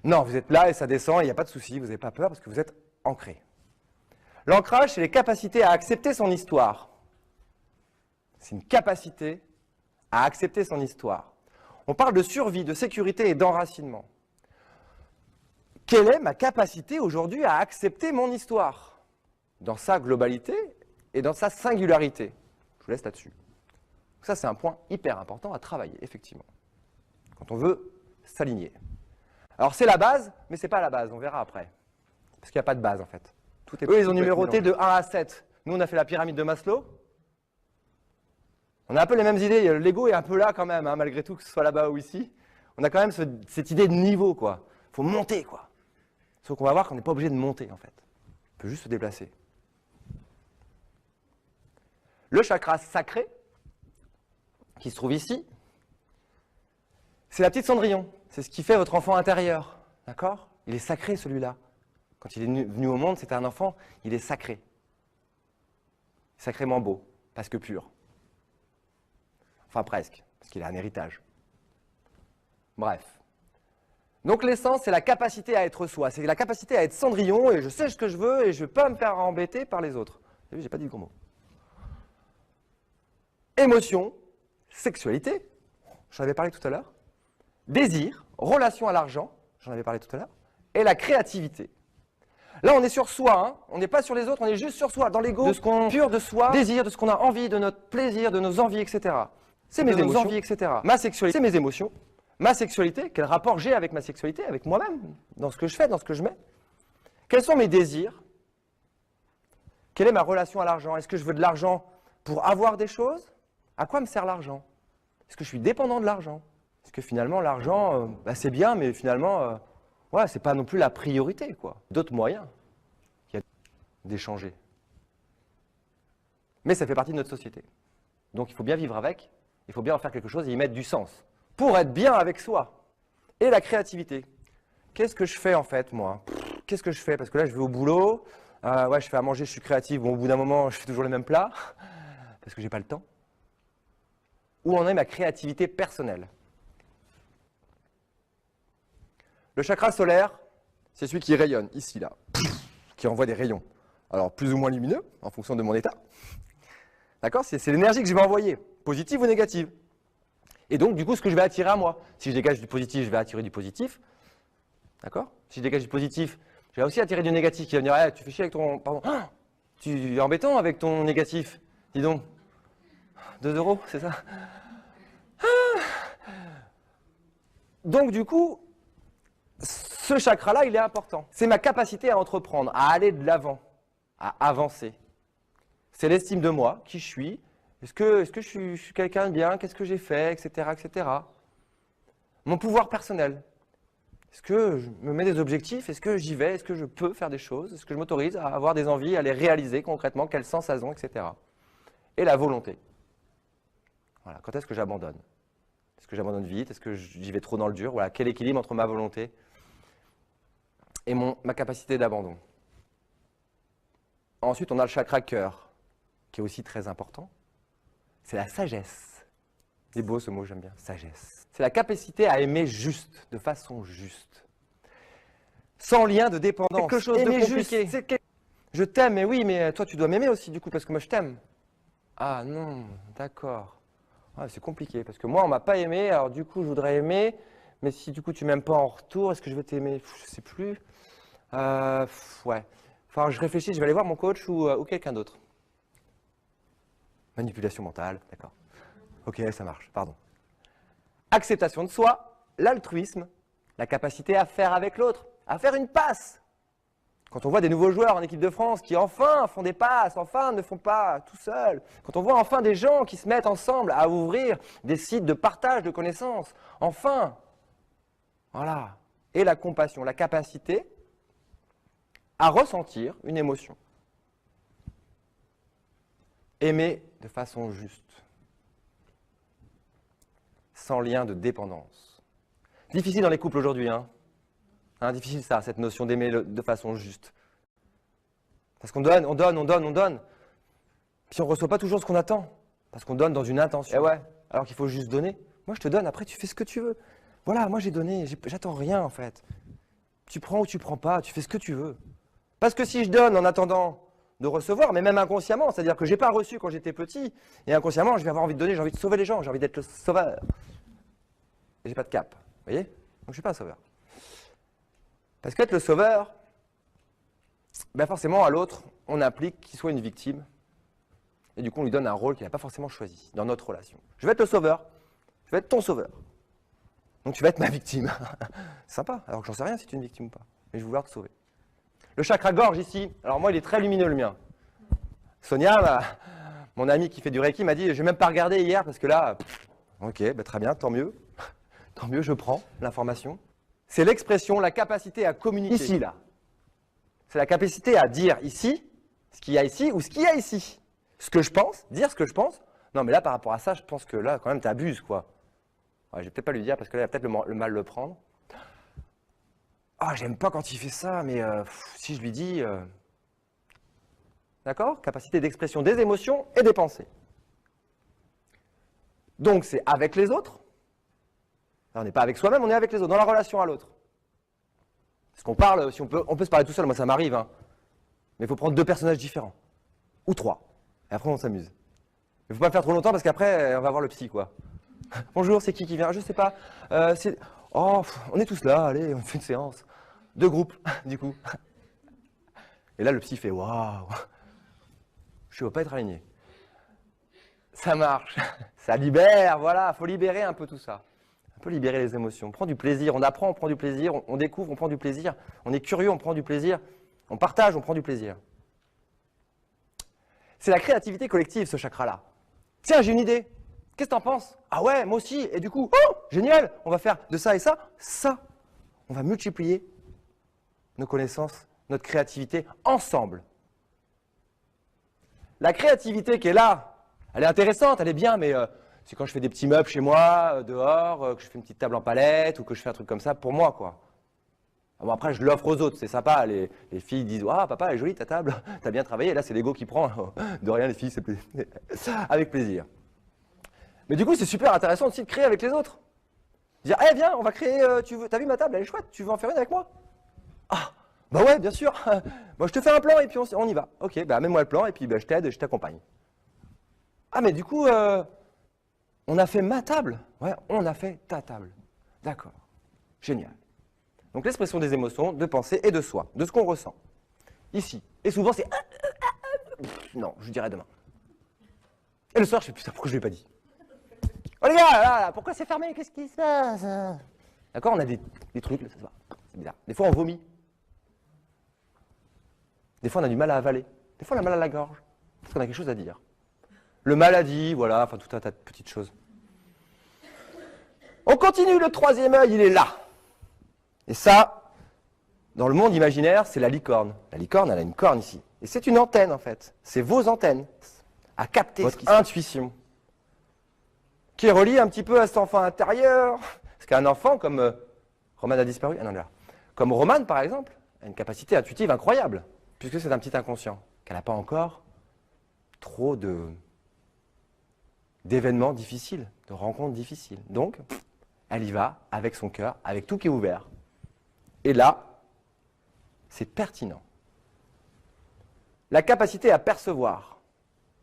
Non, vous êtes là et ça descend, il n'y a pas de souci, vous n'avez pas peur parce que vous êtes ancré. L'ancrage, c'est les capacités à accepter son histoire. C'est une capacité à accepter son histoire. On parle de survie, de sécurité et d'enracinement. Quelle est ma capacité aujourd'hui à accepter mon histoire? Dans sa globalité et dans sa singularité. Je vous laisse là-dessus. Ça, c'est un point hyper important à travailler, effectivement, quand on veut s'aligner. Alors, c'est la base, mais ce n'est pas la base, on verra après. Parce qu'il n'y a pas de base, en fait. Eux, ils ont numéroté de 1 à 7. Nous, on a fait la pyramide de Maslow. On a un peu les mêmes idées. L'ego est un peu là quand même, hein, malgré tout, que ce soit là-bas ou ici. On a quand même cette idée de niveau, quoi. Il faut monter, quoi. Sauf qu'on va voir qu'on n'est pas obligé de monter, en fait. On peut juste se déplacer. Le chakra sacré, qui se trouve ici, c'est la petite Cendrillon. C'est ce qui fait votre enfant intérieur. D'accord? Il est sacré, celui-là. Quand il est venu au monde, c'était un enfant, il est sacré. Sacrément beau, parce que pur. Enfin, presque, parce qu'il a un héritage. Bref. Donc l'essence, c'est la capacité à être soi. C'est la capacité à être Cendrillon, et je sais ce que je veux, et je ne vais pas me faire embêter par les autres. Vous avez vu, j'ai pas dit le gros mot. Émotion, sexualité, j'en avais parlé tout à l'heure. Désir, relation à l'argent, j'en avais parlé tout à l'heure. Et la créativité. Là, on est sur soi, hein. On n'est pas sur les autres, on est juste sur soi, dans l'ego, de ce qu'on pur de soi, désir, de ce qu'on a envie, de notre plaisir, de nos envies, etc. C'est mes émotions, envies, etc. Ma sexualité, c'est mes émotions. Ma sexualité, quel rapport j'ai avec ma sexualité, avec moi-même, dans ce que je fais, dans ce que je mets. Quels sont mes désirs? Quelle est ma relation à l'argent? Est-ce que je veux de l'argent pour avoir des choses? À quoi me sert l'argent? Est-ce que je suis dépendant de l'argent? Est-ce que finalement, l'argent, c'est bien, mais finalement, ouais, c'est pas non plus la priorité, quoi. D'autres moyens d'échanger. Mais ça fait partie de notre société. Donc il faut bien vivre avec, il faut bien en faire quelque chose et y mettre du sens. Pour être bien avec soi. Et la créativité. Qu'est-ce que je fais en fait, moi? Qu'est-ce que je fais? Parce que là, je vais au boulot, ouais, je fais à manger, je suis créatif. Bon, au bout d'un moment, je fais toujours les mêmes plats, parce que j'ai pas le temps. Où en est ma créativité personnelle? Le chakra solaire, c'est celui qui rayonne, ici, là, qui envoie des rayons. Alors, plus ou moins lumineux, en fonction de mon état. D'accord? C'est l'énergie que je vais envoyer, positive ou négative. Et donc, du coup, ce que je vais attirer à moi. Si je dégage du positif, je vais attirer du positif. D'accord? Si je dégage du positif, je vais aussi attirer du négatif qui va me dire, hey, tu fais chier avec ton... Pardon, ah, tu es embêtant avec ton négatif. Dis donc. 2 €, c'est ça? Ah. Donc, du coup, ce chakra-là, il est important. C'est ma capacité à entreprendre, à aller de l'avant, à avancer. C'est l'estime de moi, qui je suis. Est-ce que je suis quelqu'un de bien? Qu'est-ce que j'ai fait? Etc., etc. Mon pouvoir personnel. Est-ce que je me mets des objectifs? Est-ce que j'y vais? Est-ce que je peux faire des choses? Est-ce que je m'autorise à avoir des envies, à les réaliser concrètement? Quel sens elles ont, etc. Et la volonté. Voilà. Quand est-ce que j'abandonne? Est-ce que j'abandonne vite? Est-ce que j'y vais trop dans le dur? Voilà. Quel équilibre entre ma volonté et ma capacité d'abandon? Ensuite, on a le chakra cœur, qui est aussi très important. C'est la sagesse. C'est beau ce mot, j'aime bien. Sagesse. C'est la capacité à aimer juste, de façon juste. Sans lien de dépendance. Quelque chose de compliqué. Je t'aime, mais oui, mais toi tu dois m'aimer aussi du coup, parce que moi je t'aime. Ah non, d'accord. Ah, c'est compliqué, parce que moi on m'a pas aimé, alors du coup je voudrais aimer, mais si du coup tu m'aimes pas en retour, est-ce que je vais t'aimer? Je sais plus. Ouais. Enfin, je réfléchis, je vais aller voir mon coach ou quelqu'un d'autre. Manipulation mentale, d'accord. Ok, ça marche, pardon. Acceptation de soi, l'altruisme, la capacité à faire avec l'autre, à faire une passe. Quand on voit des nouveaux joueurs en équipe de France qui enfin font des passes, enfin ne font pas tout seuls. Quand on voit enfin des gens qui se mettent ensemble à ouvrir des sites de partage de connaissances. Enfin, voilà. Et la compassion, la capacité à ressentir une émotion. Aimer de façon juste. Sans lien de dépendance. Difficile dans les couples aujourd'hui, hein. Difficile ça, cette notion d'aimer de façon juste. Parce qu'on donne, on donne. Puis on ne reçoit pas toujours ce qu'on attend. Parce qu'on donne dans une intention. Et ouais, alors qu'il faut juste donner. Moi je te donne, après tu fais ce que tu veux. Voilà, moi j'ai donné, j'attends rien en fait. Tu prends ou tu prends pas, tu fais ce que tu veux. Parce que si je donne en attendant de recevoir, mais même inconsciemment, c'est-à-dire que je n'ai pas reçu quand j'étais petit, et inconsciemment je vais avoir envie de donner, j'ai envie de sauver les gens, j'ai envie d'être le sauveur. Et j'ai pas de cap, vous voyez? Donc je ne suis pas un sauveur. Parce qu'être le sauveur, ben forcément à l'autre, on implique qu'il soit une victime. Et du coup, on lui donne un rôle qu'il n'a pas forcément choisi dans notre relation. Je vais être le sauveur, je vais être ton sauveur. Donc tu vas être ma victime. Sympa, alors que j'en sais rien si tu es une victime ou pas. Mais je vais vouloir te sauver. Le chakra gorge ici, alors moi il est très lumineux le mien. Sonia, mon ami qui fait du Reiki, m'a dit, je ne vais même pas regarder hier parce que là, ok, ben très bien, tant mieux. Tant mieux, je prends l'information. C'est l'expression, la capacité à communiquer. Ici, là. c'est la capacité à dire ici, ce qu'il y a ici ou ce qu'il y a ici. Ce que je pense, dire ce que je pense. Non, mais là, par rapport à ça, je pense que là, quand même, t'abuses, quoi. Ouais, je vais peut-être pas lui dire parce que là, il va peut-être le mal le prendre. Ah, j'aime pas quand il fait ça, mais si je lui dis... D'accord? Capacité d'expression des émotions et des pensées. Donc, c'est avec les autres. Là, on n'est pas avec soi-même, on est avec les autres, dans la relation à l'autre. Parce qu'on parle, si on peut se parler tout seul, moi ça m'arrive, hein. Mais il faut prendre 2 personnages différents. Ou 3. Et après, on s'amuse. Il ne faut pas le faire trop longtemps parce qu'après, on va voir le psy, quoi. Bonjour, c'est qui vient? Je sais pas. Oh, on est tous là, allez, on fait une séance. 2 groupes, du coup. Et là, le psy fait waouh, je ne veux pas être aligné. Ça marche, ça libère, voilà, il faut libérer un peu tout ça. Un peu libérer les émotions. On prend du plaisir, on apprend, on prend du plaisir, on découvre, on prend du plaisir. On est curieux, on prend du plaisir. On partage, on prend du plaisir. C'est la créativité collective, ce chakra-là. Tiens, j'ai une idée. Qu'est-ce que t'en penses? Ah ouais, moi aussi. Et du coup, oh, génial, on va faire de ça et ça, ça. On va multiplier nos connaissances, notre créativité ensemble. La créativité qui est là, elle est intéressante, elle est bien, mais c'est quand je fais des petits meubles chez moi, dehors, que je fais une petite table en palette ou que je fais un truc comme ça pour moi, quoi. Bon, après, je l'offre aux autres, c'est sympa. Les filles disent « Ah, papa, elle est jolie ta table, t'as bien travaillé. » Et là, c'est l'ego qui prend. De rien, les filles, c'est avec plaisir. Mais du coup, c'est super intéressant aussi de créer avec les autres. Dire « Eh, viens, on va créer, t'as vu ma table, elle est chouette, tu veux en faire une avec moi ?»« Ah, bah ouais, bien sûr. Moi, je te fais un plan et puis on y va. Ok, bah mets-moi le plan et puis bah, je t'aide, je t'accompagne. » Ah, mais du coup, on a fait ma table. Ouais, on a fait ta table. D'accord, génial. Donc l'expression des émotions, de pensée et de soi, de ce qu'on ressent. Ici. Et souvent c'est... Non, je dirais demain. Et le soir, je fais putain, pourquoi je ne l'ai pas dit? Oh les gars, là, pourquoi c'est fermé? Qu'est-ce qui se passe? D'accord, on a des trucs, là, ça se voit. C'est bizarre. Des fois on vomit. Des fois on a du mal à avaler. Des fois on a mal à la gorge. Parce qu'on a quelque chose à dire. Le maladie, voilà, enfin tout un tas de petites choses. On continue, le 3e œil, il est là. Et ça, dans le monde imaginaire, c'est la licorne. La licorne, elle a une corne ici. Et c'est une antenne, en fait. C'est vos antennes à capter votre intuition, qui est reliée un petit peu à cet enfant intérieur. Parce qu'un enfant, comme Roman a disparu, ah non, là. Comme Roman, par exemple, a une capacité intuitive incroyable, puisque c'est un petit inconscient, qu'elle n'a pas encore trop d'événements difficiles, de rencontres difficiles. Donc, elle y va avec son cœur, avec tout qui est ouvert. Et là, c'est pertinent. La capacité à percevoir.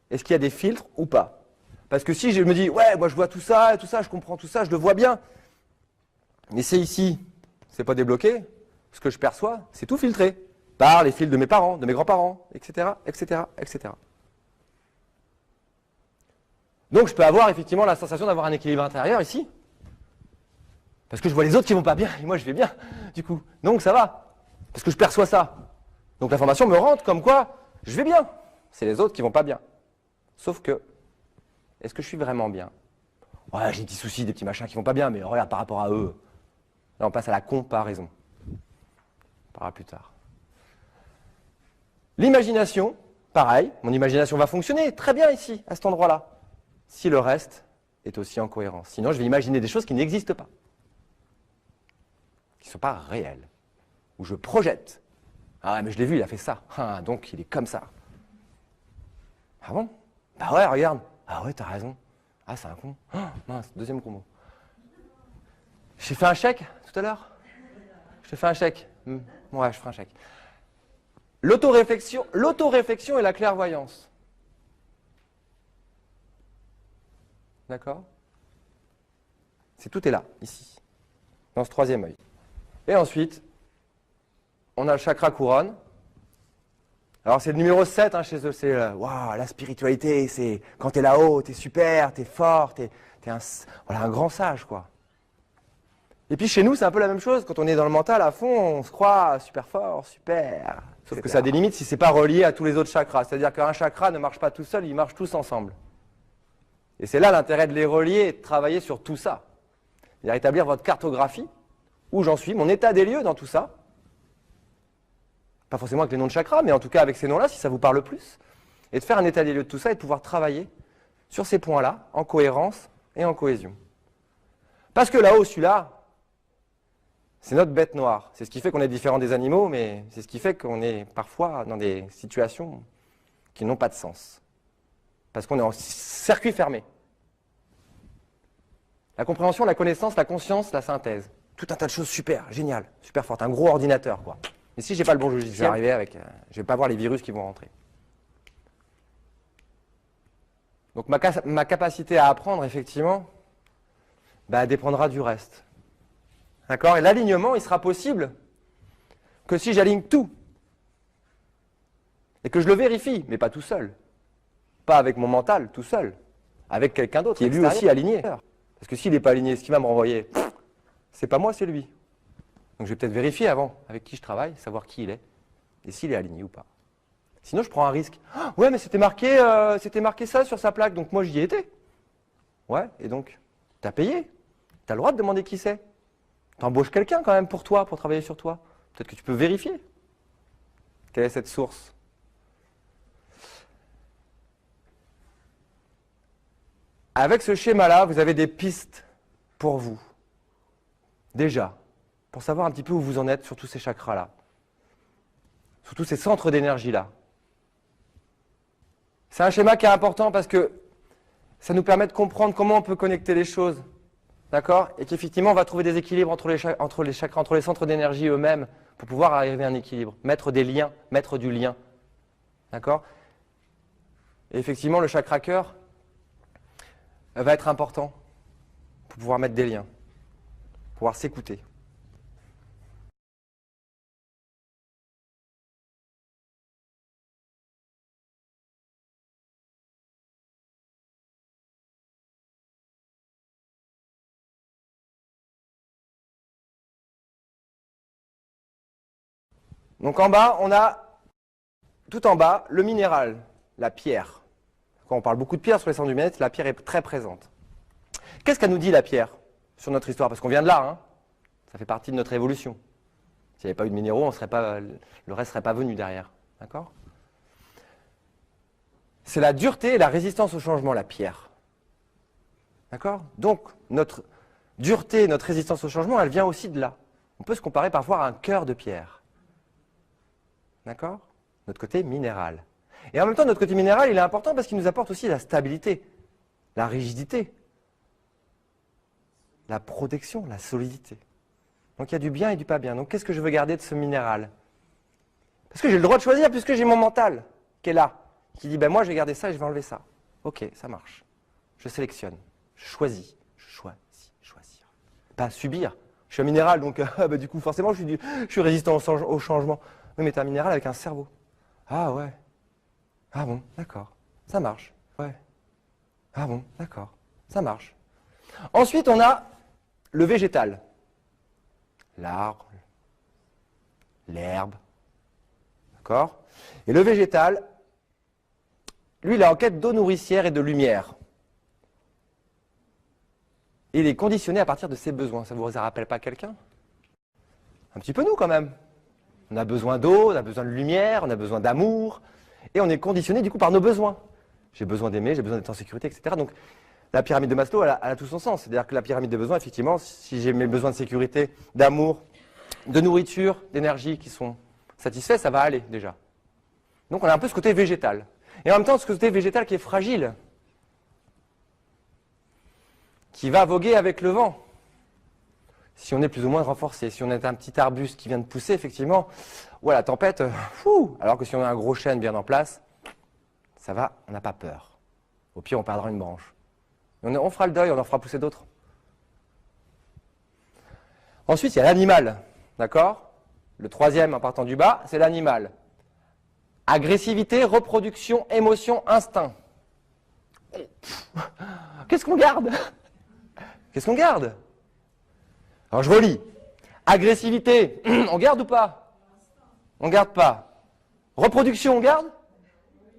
Est-ce qu'il y a des filtres ou pas? Parce que si je me dis, ouais, moi je vois tout ça, je comprends tout ça, je le vois bien. Mais c'est ici, c'est pas débloqué. Ce que je perçois, c'est tout filtré. Par les fils de mes parents, de mes grands-parents, etc., etc., etc. Donc je peux avoir effectivement la sensation d'avoir un équilibre intérieur ici. Parce que je vois les autres qui vont pas bien, et moi je vais bien, du coup. Donc ça va, parce que je perçois ça. Donc l'information me rentre comme quoi je vais bien. C'est les autres qui vont pas bien. Sauf que, est-ce que je suis vraiment bien? Ouais, j'ai des petits soucis, des petits machins qui vont pas bien, mais regarde par rapport à eux. Là on passe à la comparaison. On parlera plus tard. L'imagination, pareil, mon imagination va fonctionner très bien ici, à cet endroit-là. Si le reste est aussi en cohérence. Sinon je vais imaginer des choses qui n'existent pas. Qui ne sont pas réels, où je projette. Ah mais je l'ai vu, il a fait ça. Ah, donc il est comme ça. Ah bon? Bah ouais, regarde. Ah ouais, t'as raison. Ah, c'est un con. Oh, mince, deuxième gros mot. J'ai fait un chèque tout à l'heure? Je te fais un chèque. Ouais, je ferai un chèque. L'autoréflexion et la clairvoyance. D'accord? Tout est là, ici, dans ce 3e œil. Et ensuite, on a le chakra couronne. Alors c'est le numéro 7 hein, chez eux, c'est waouh, la spiritualité, c'est quand t'es là-haut, t'es super, t'es fort, t'es un grand sage, quoi. Et puis chez nous, c'est un peu la même chose, quand on est dans le mental à fond, on se croit super fort, super. Sauf que ça a des limites si c'est pas relié à tous les autres chakras. C'est-à-dire qu'un chakra ne marche pas tout seul, ils marchent tous ensemble. Et c'est là l'intérêt de les relier et de travailler sur tout ça. C'est-à-dire établir votre cartographie, où j'en suis, mon état des lieux dans tout ça, Pas forcément avec les noms de chakras, mais en tout cas avec ces noms-là, si ça vous parle plus. Et de faire un état des lieux de tout ça et de pouvoir travailler sur ces points-là, en cohérence et en cohésion. Parce que là-haut, celui-là, c'est notre bête noire. C'est ce qui fait qu'on est différent des animaux, mais c'est ce qui fait qu'on est parfois dans des situations qui n'ont pas de sens. Parce qu'on est en circuit fermé. La compréhension, la connaissance, la conscience, la synthèse. Tout un tas de choses super, génial, super fortes. Un gros ordinateur, quoi. Mais si j'ai pas le bon logiciel, je vais arriver avec, je vais pas voir les virus qui vont rentrer. Donc ma capacité à apprendre, effectivement, dépendra du reste. D'accord? Et l'alignement, il sera possible que si j'aligne tout. Et que je le vérifie, mais pas tout seul. Pas avec mon mental, tout seul. Avec quelqu'un d'autre qui est lui aussi aligné. Parce que s'il n'est pas aligné, ce qu'il va me renvoyer, c'est pas moi, c'est lui. Donc je vais peut-être vérifier avant avec qui je travaille, savoir qui il est, et s'il est aligné ou pas. Sinon, je prends un risque. Ah, ouais, mais c'était marqué ça sur sa plaque, donc moi j'y étais. Ouais, et donc, t'as payé. T'as le droit de demander qui c'est. T'embauches quelqu'un quand même pour toi, pour travailler sur toi. Peut-être que tu peux vérifier. Quelle est cette source? Avec ce schéma-là, vous avez des pistes pour vous. Déjà, pour savoir un petit peu où vous en êtes sur tous ces chakras-là. Sur tous ces centres d'énergie-là. C'est un schéma qui est important parce que ça nous permet de comprendre comment on peut connecter les choses. D'accord? Et qu'effectivement, on va trouver des équilibres entre les chakras, entre les centres d'énergie eux-mêmes, pour pouvoir arriver à un équilibre. Mettre des liens, mettre du lien. D'accord? Et effectivement, le chakra cœur va être important pour pouvoir mettre des liens, pour pouvoir s'écouter. Donc en bas, on a, tout en bas, le minéral, la pierre. Quand on parle beaucoup de pierre sur les centres du bien-être, la pierre est très présente. Qu'est-ce qu'elle nous dit, la pierre, sur notre histoire? Parce qu'on vient de là, hein. Ça fait partie de notre évolution. S'il n'y avait pas eu de minéraux, le reste ne serait pas venu derrière. D'accord? C'est la dureté et la résistance au changement, la pierre. D'accord? Donc, notre dureté, notre résistance au changement, elle vient aussi de là. On peut se comparer parfois à un cœur de pierre. D'accord? Notre côté minéral. Et en même temps, notre côté minéral, il est important parce qu'il nous apporte aussi la stabilité, la rigidité, la protection, la solidité. Donc il y a du bien et du pas bien. Donc qu'est-ce que je veux garder de ce minéral? Parce que j'ai le droit de choisir puisque j'ai mon mental qui est là, qui dit, moi je vais garder ça et je vais enlever ça. Ok, ça marche. Je sélectionne, je choisis, choisir. Pas subir. Je suis un minéral, donc du coup forcément je suis résistant au changement. Oui, mais tu es un minéral avec un cerveau. Ah ouais. Ah bon, d'accord. Ça marche. Ouais. Ah bon, d'accord. Ça marche. Ensuite, on a le végétal. L'arbre, l'herbe. D'accord? Et le végétal, lui, il est en quête d'eau nourricière et de lumière. Et il est conditionné à partir de ses besoins. Ça ne vous rappelle pas quelqu'un? Un petit peu nous, quand même. On a besoin d'eau, on a besoin de lumière, on a besoin d'amour. Et on est conditionné, du coup, par nos besoins. J'ai besoin d'aimer, j'ai besoin d'être en sécurité, etc. Donc, la pyramide de Maslow, elle a tout son sens. C'est-à-dire que la pyramide de besoins, effectivement, si j'ai mes besoins de sécurité, d'amour, de nourriture, d'énergie qui sont satisfaits, ça va aller, déjà. Donc, on a un peu ce côté végétal. Et en même temps, ce côté végétal qui est fragile, qui va voguer avec le vent. Si on est plus ou moins renforcé, si on est un petit arbuste qui vient de pousser, effectivement, ouais, la tempête, alors que si on a un gros chêne bien en place, ça va, on n'a pas peur. Au pire, on perdra une branche. On fera le deuil, on en fera pousser d'autres. Ensuite, il y a l'animal, d'accord? Le troisième, en partant du bas, c'est l'animal. Agressivité, reproduction, émotion, instinct. Qu'est-ce qu'on garde? Qu'est-ce qu'on garde? Alors je relis. Agressivité, on garde ou pas? On garde pas. Reproduction, on garde?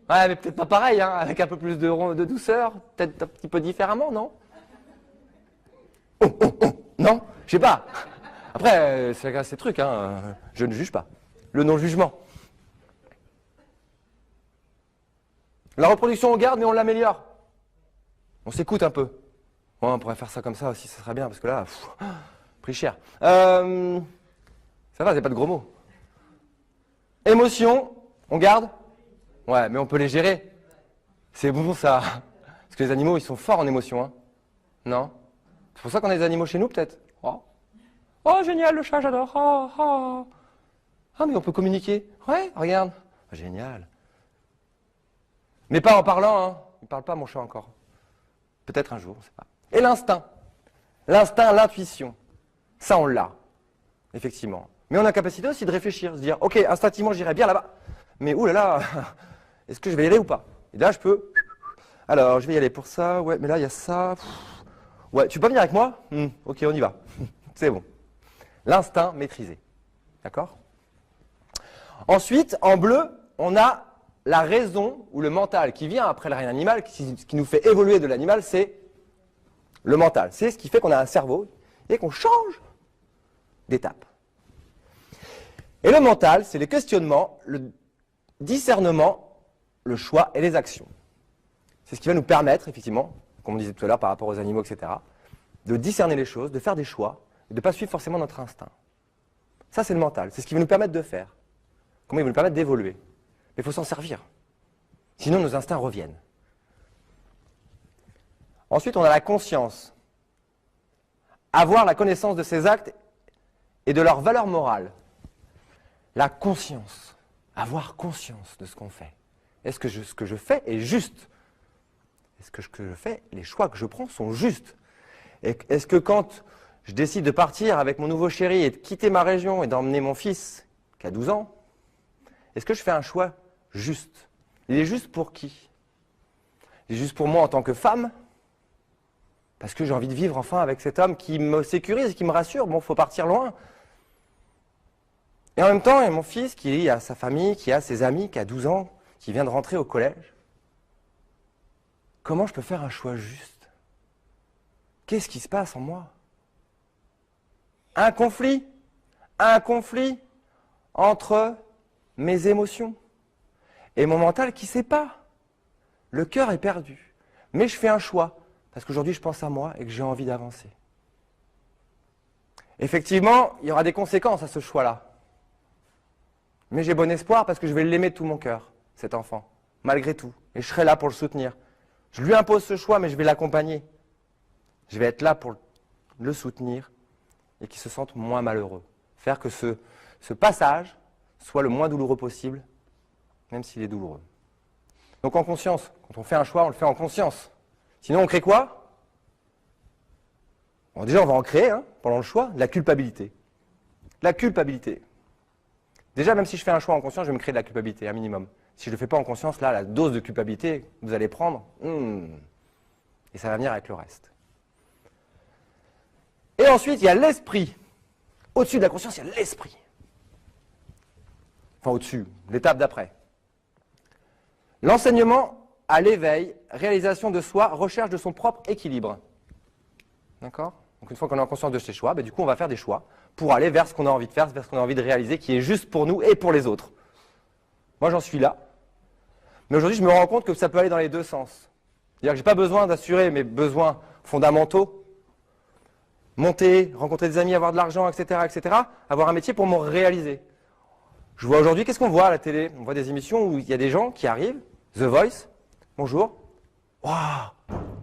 Ouais, mais peut-être pas pareil, hein, avec un peu plus de douceur, peut-être un petit peu différemment, non? Non? Je sais pas. Après, c'est ces trucs, hein, je ne juge pas. Le non-jugement. La reproduction, on garde, mais on l'améliore. On s'écoute un peu. Ouais, on pourrait faire ça comme ça aussi, ça serait bien, parce que là, prix cher. Ça va, c'est pas de gros mots. Émotion, on garde? Ouais, mais on peut les gérer. C'est bon, ça. Parce que les animaux, ils sont forts en émotion, hein. Non? C'est pour ça qu'on a des animaux chez nous, peut-être? Oh. Oh, génial, le chat, j'adore. Oh, oh. Ah, mais on peut communiquer. Ouais, regarde. Génial. Mais pas en parlant, hein. Il ne parle pas, mon chat, encore. Peut-être un jour, on ne sait pas. Et l'instinct. L'instinct, l'intuition. Ça, on l'a. Effectivement. Mais on a la capacité aussi de réfléchir, se dire, ok, instinctivement, j'irai bien là-bas. Mais oulala, est-ce que je vais y aller ou pas? Et là, je peux. Alors, je vais y aller pour ça. Ouais, mais là, il y a ça. Ouais, tu peux pas venir avec moi? Ok, on y va. C'est bon. L'instinct maîtrisé. D'accord? Ensuite, en bleu, on a la raison ou le mental qui vient après le règne animal, ce qui nous fait évoluer de l'animal, c'est le mental. C'est ce qui fait qu'on a un cerveau et qu'on change d'étape. Et le mental, c'est les questionnements, le discernement, le choix et les actions. C'est ce qui va nous permettre, effectivement, comme on disait tout à l'heure par rapport aux animaux, etc., de discerner les choses, de faire des choix, et de ne pas suivre forcément notre instinct. Ça, c'est le mental. C'est ce qui va nous permettre de faire. Comment il va nous permettre d'évoluer. Mais il faut s'en servir. Sinon, nos instincts reviennent. Ensuite, on a la conscience. Avoir la connaissance de ses actes et de leur valeur morale. La conscience. Avoir conscience de ce qu'on fait. Est-ce que ce que je fais est juste? Est-ce que ce que je fais, les choix que je prends sont justes? Est-ce que quand je décide de partir avec mon nouveau chéri et de quitter ma région et d'emmener mon fils, qui a 12 ans, est-ce que je fais un choix juste? Il est juste pour qui? Il est juste pour moi en tant que femme? Parce que j'ai envie de vivre enfin avec cet homme qui me sécurise, qui me rassure. Bon, il faut partir loin. Et en même temps, il y a mon fils qui a sa famille, qui a ses amis, qui a 12 ans, qui vient de rentrer au collège. Comment je peux faire un choix juste? Qu'est-ce qui se passe en moi? Un conflit entre mes émotions et mon mental qui ne sait pas. Le cœur est perdu. Mais je fais un choix, parce qu'aujourd'hui je pense à moi et que j'ai envie d'avancer. Effectivement, il y aura des conséquences à ce choix-là. Mais j'ai bon espoir parce que je vais l'aimer de tout mon cœur, cet enfant, malgré tout. Et je serai là pour le soutenir. Je lui impose ce choix, mais je vais l'accompagner. Je vais être là pour le soutenir et qu'il se sente moins malheureux. Faire que ce passage soit le moins douloureux possible, même s'il est douloureux. Donc en conscience, quand on fait un choix, on le fait en conscience. Sinon, on crée quoi? Bon, déjà, on va en créer, pendant le choix, de la culpabilité. La culpabilité. Déjà, même si je fais un choix en conscience, je vais me créer de la culpabilité, un minimum. Si je ne le fais pas en conscience, là, la dose de culpabilité que vous allez prendre, et ça va venir avec le reste. Et ensuite, il y a l'esprit. Au-dessus de la conscience, il y a l'esprit. Enfin, au-dessus, l'étape d'après. L'enseignement à l'éveil, réalisation de soi, recherche de son propre équilibre. D'accord? Donc une fois qu'on est en conscience de ses choix, du coup, on va faire des choix pour aller vers ce qu'on a envie de faire, vers ce qu'on a envie de réaliser, qui est juste pour nous et pour les autres. Moi, j'en suis là. Mais aujourd'hui, je me rends compte que ça peut aller dans les deux sens. C'est-à-dire que je n'ai pas besoin d'assurer mes besoins fondamentaux, monter, rencontrer des amis, avoir de l'argent, etc., avoir un métier pour me réaliser. Je vois aujourd'hui, qu'est-ce qu'on voit à la télé? On voit des émissions où il y a des gens qui arrivent, The Voice, bonjour, waouh,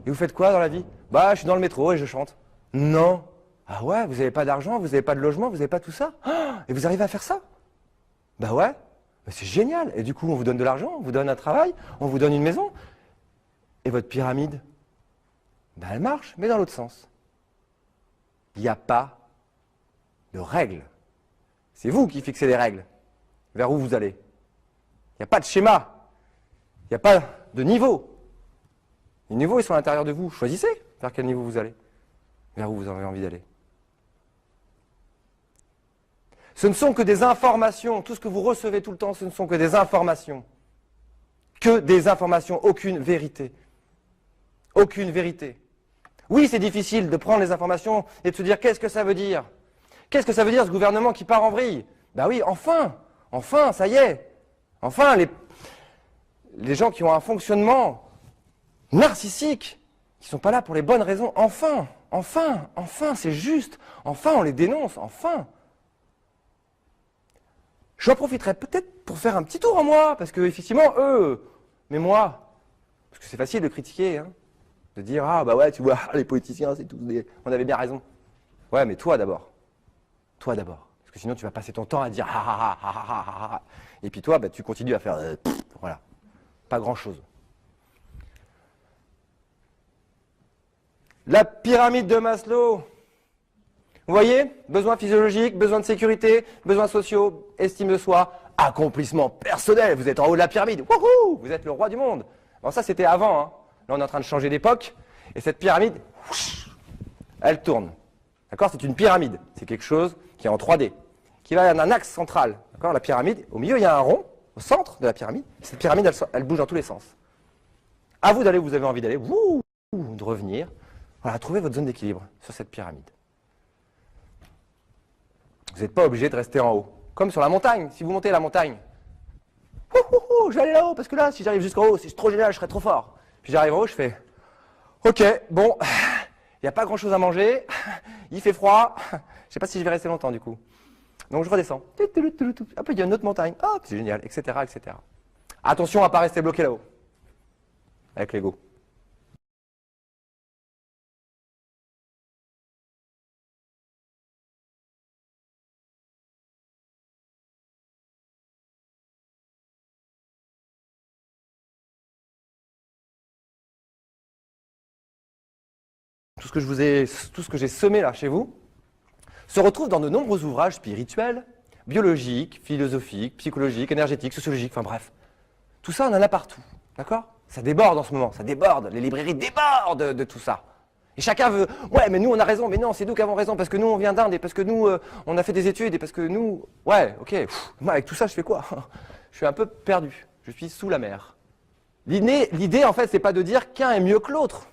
et vous faites quoi dans la vie? Bah, je suis dans le métro et je chante. Non. Ah ouais, vous n'avez pas d'argent, vous n'avez pas de logement, vous n'avez pas tout ça? Et vous arrivez à faire ça? Bah ouais, mais c'est génial. Et du coup, on vous donne de l'argent, on vous donne un travail, on vous donne une maison. Et votre pyramide, bah elle marche, mais dans l'autre sens. Il n'y a pas de règles. C'est vous qui fixez les règles. Vers où vous allez. Il n'y a pas de schéma. Il n'y a pas de niveau. Les niveaux, ils sont à l'intérieur de vous. Choisissez vers quel niveau vous allez. Vers où vous avez envie d'aller. Ce ne sont que des informations. Tout ce que vous recevez tout le temps, ce ne sont que des informations. Que des informations. Aucune vérité. Aucune vérité. Oui, c'est difficile de prendre les informations et de se dire qu'est-ce que ça veut dire? Qu'est-ce que ça veut dire ce gouvernement qui part en vrille? Ben oui, enfin, ça y est. Enfin, les gens qui ont un fonctionnement narcissique, qui ne sont pas là pour les bonnes raisons, enfin, c'est juste, enfin, on les dénonce, enfin. J'en profiterai peut-être pour faire un petit tour en moi, parce que, effectivement, mais moi, parce que c'est facile de critiquer, hein, de dire, ah bah ouais, tu vois, les politiciens, c'est tous des... On avait bien raison. Ouais, mais toi d'abord. Toi d'abord. Parce que sinon, tu vas passer ton temps à dire, ah ah ah ah ah ah ah. Et puis toi, bah, tu continues à faire, voilà, pas grand-chose. La pyramide de Maslow. Vous voyez, besoins physiologiques, besoins de sécurité, besoins sociaux, estime de soi, accomplissement personnel. Vous êtes en haut de la pyramide. Wouhou, vous êtes le roi du monde. Bon, ça, c'était avant. Hein. Là, on est en train de changer d'époque. Et cette pyramide, elle tourne. D'accord? C'est une pyramide. C'est quelque chose qui est en 3D, qui va dans un axe central. D'accord? La pyramide, au milieu, il y a un rond, au centre de la pyramide. Cette pyramide, elle bouge dans tous les sens. À vous d'aller où vous avez envie d'aller, de revenir. Voilà, trouvez votre zone d'équilibre sur cette pyramide. Vous n'êtes pas obligé de rester en haut. Comme sur la montagne, si vous montez la montagne. Je vais aller là-haut, parce que là, si j'arrive jusqu'en haut, c'est trop génial, je serai trop fort. Puis j'arrive en haut, je fais, ok, bon, il n'y a pas grand-chose à manger, il fait froid, je ne sais pas si je vais rester longtemps du coup. Donc je redescends. Hop, il y a une autre montagne, ah, c'est génial, etc., etc. Attention à ne pas rester bloqué là-haut, avec l'ego. Tout ce que j'ai semé là chez vous, se retrouve dans de nombreux ouvrages spirituels, biologiques, philosophiques, psychologiques, énergétiques, sociologiques, enfin bref. Tout ça, on en a partout, d'accord? Ça déborde en ce moment, ça déborde, les librairies débordent de tout ça. Et chacun veut, ouais, mais nous on a raison, mais non, c'est nous qui avons raison, parce que nous on vient d'Inde, et parce que nous on a fait des études, et parce que nous, ouais, ok, moi avec tout ça je fais quoi? Je suis un peu perdu, je suis sous la mer. L'idée en fait, c'est pas de dire qu'un est mieux que l'autre.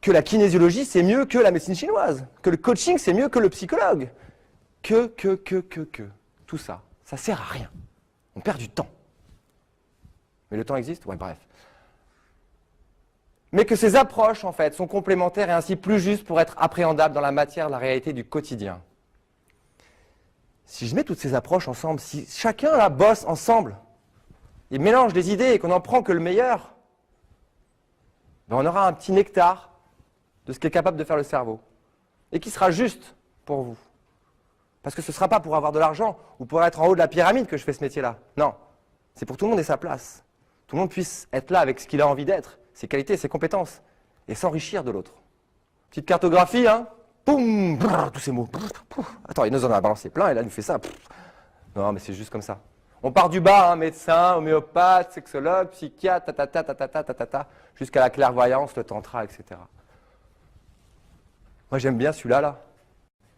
Que la kinésiologie, c'est mieux que la médecine chinoise. Que le coaching, c'est mieux que le psychologue. Que. Tout ça, ça sert à rien. On perd du temps. Mais le temps existe? Ouais, bref. Mais que ces approches, en fait, sont complémentaires et ainsi plus justes pour être appréhendables dans la matière de la réalité du quotidien. Si je mets toutes ces approches ensemble, si chacun là bosse ensemble, et mélange des idées et qu'on n'en prend que le meilleur, ben on aura un petit nectar de ce qu'est capable de faire le cerveau, et qui sera juste pour vous. Parce que ce ne sera pas pour avoir de l'argent, ou pour être en haut de la pyramide que je fais ce métier-là. Non, c'est pour que tout le monde ait sa place. Tout le monde puisse être là avec ce qu'il a envie d'être, ses qualités, ses compétences, et s'enrichir de l'autre. Petite cartographie, hein. Boum, brrr, tous ces mots. Attends, il nous en a balancé plein, et là, il nous fait ça. Non, mais c'est juste comme ça. On part du bas, hein, médecin, homéopathe, sexologue, psychiatre, jusqu'à la clairvoyance, le tantra, etc. Moi, j'aime bien celui-là, là.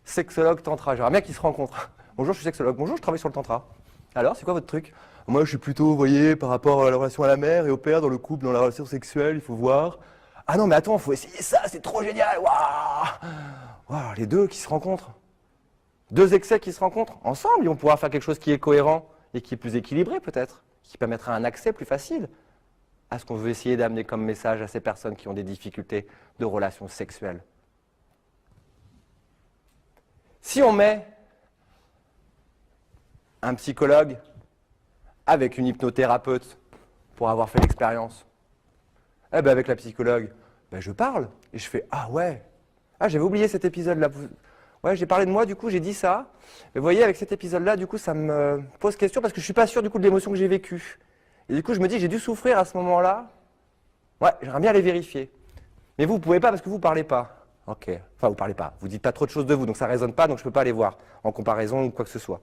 Sexologue tantra. J'aimerais bien qu'ils se rencontrent. Bonjour, je suis sexologue. Bonjour, je travaille sur le tantra. Alors, c'est quoi votre truc? Moi, je suis plutôt, vous voyez, par rapport à la relation à la mère et au père, dans le couple, dans la relation sexuelle, il faut voir. Ah non, mais attends, il faut essayer ça, c'est trop génial. Waouh, les deux qui se rencontrent. Deux excès qui se rencontrent. Ensemble, ils vont pouvoir faire quelque chose qui est cohérent et qui est plus équilibré, peut-être. Qui permettra un accès plus facile à ce qu'on veut essayer d'amener comme message à ces personnes qui ont des difficultés de relations sexuelles. Si on met un psychologue avec une hypnothérapeute pour avoir fait l'expérience, eh ben avec la psychologue, ben je parle et je fais « Ah ouais, ah j'avais oublié cet épisode-là. Ouais, j'ai parlé de moi, du coup j'ai dit ça. Mais vous voyez, avec cet épisode-là, du coup ça me pose question parce que je ne suis pas sûr du coup de l'émotion que j'ai vécue. Et du coup je me dis j'ai dû souffrir à ce moment-là. Ouais, j'aimerais bien aller vérifier. Mais vous ne pouvez pas parce que vous ne parlez pas. Ok, enfin vous parlez pas, vous dites pas trop de choses de vous, donc ça ne résonne pas, donc je ne peux pas aller voir en comparaison ou quoi que ce soit.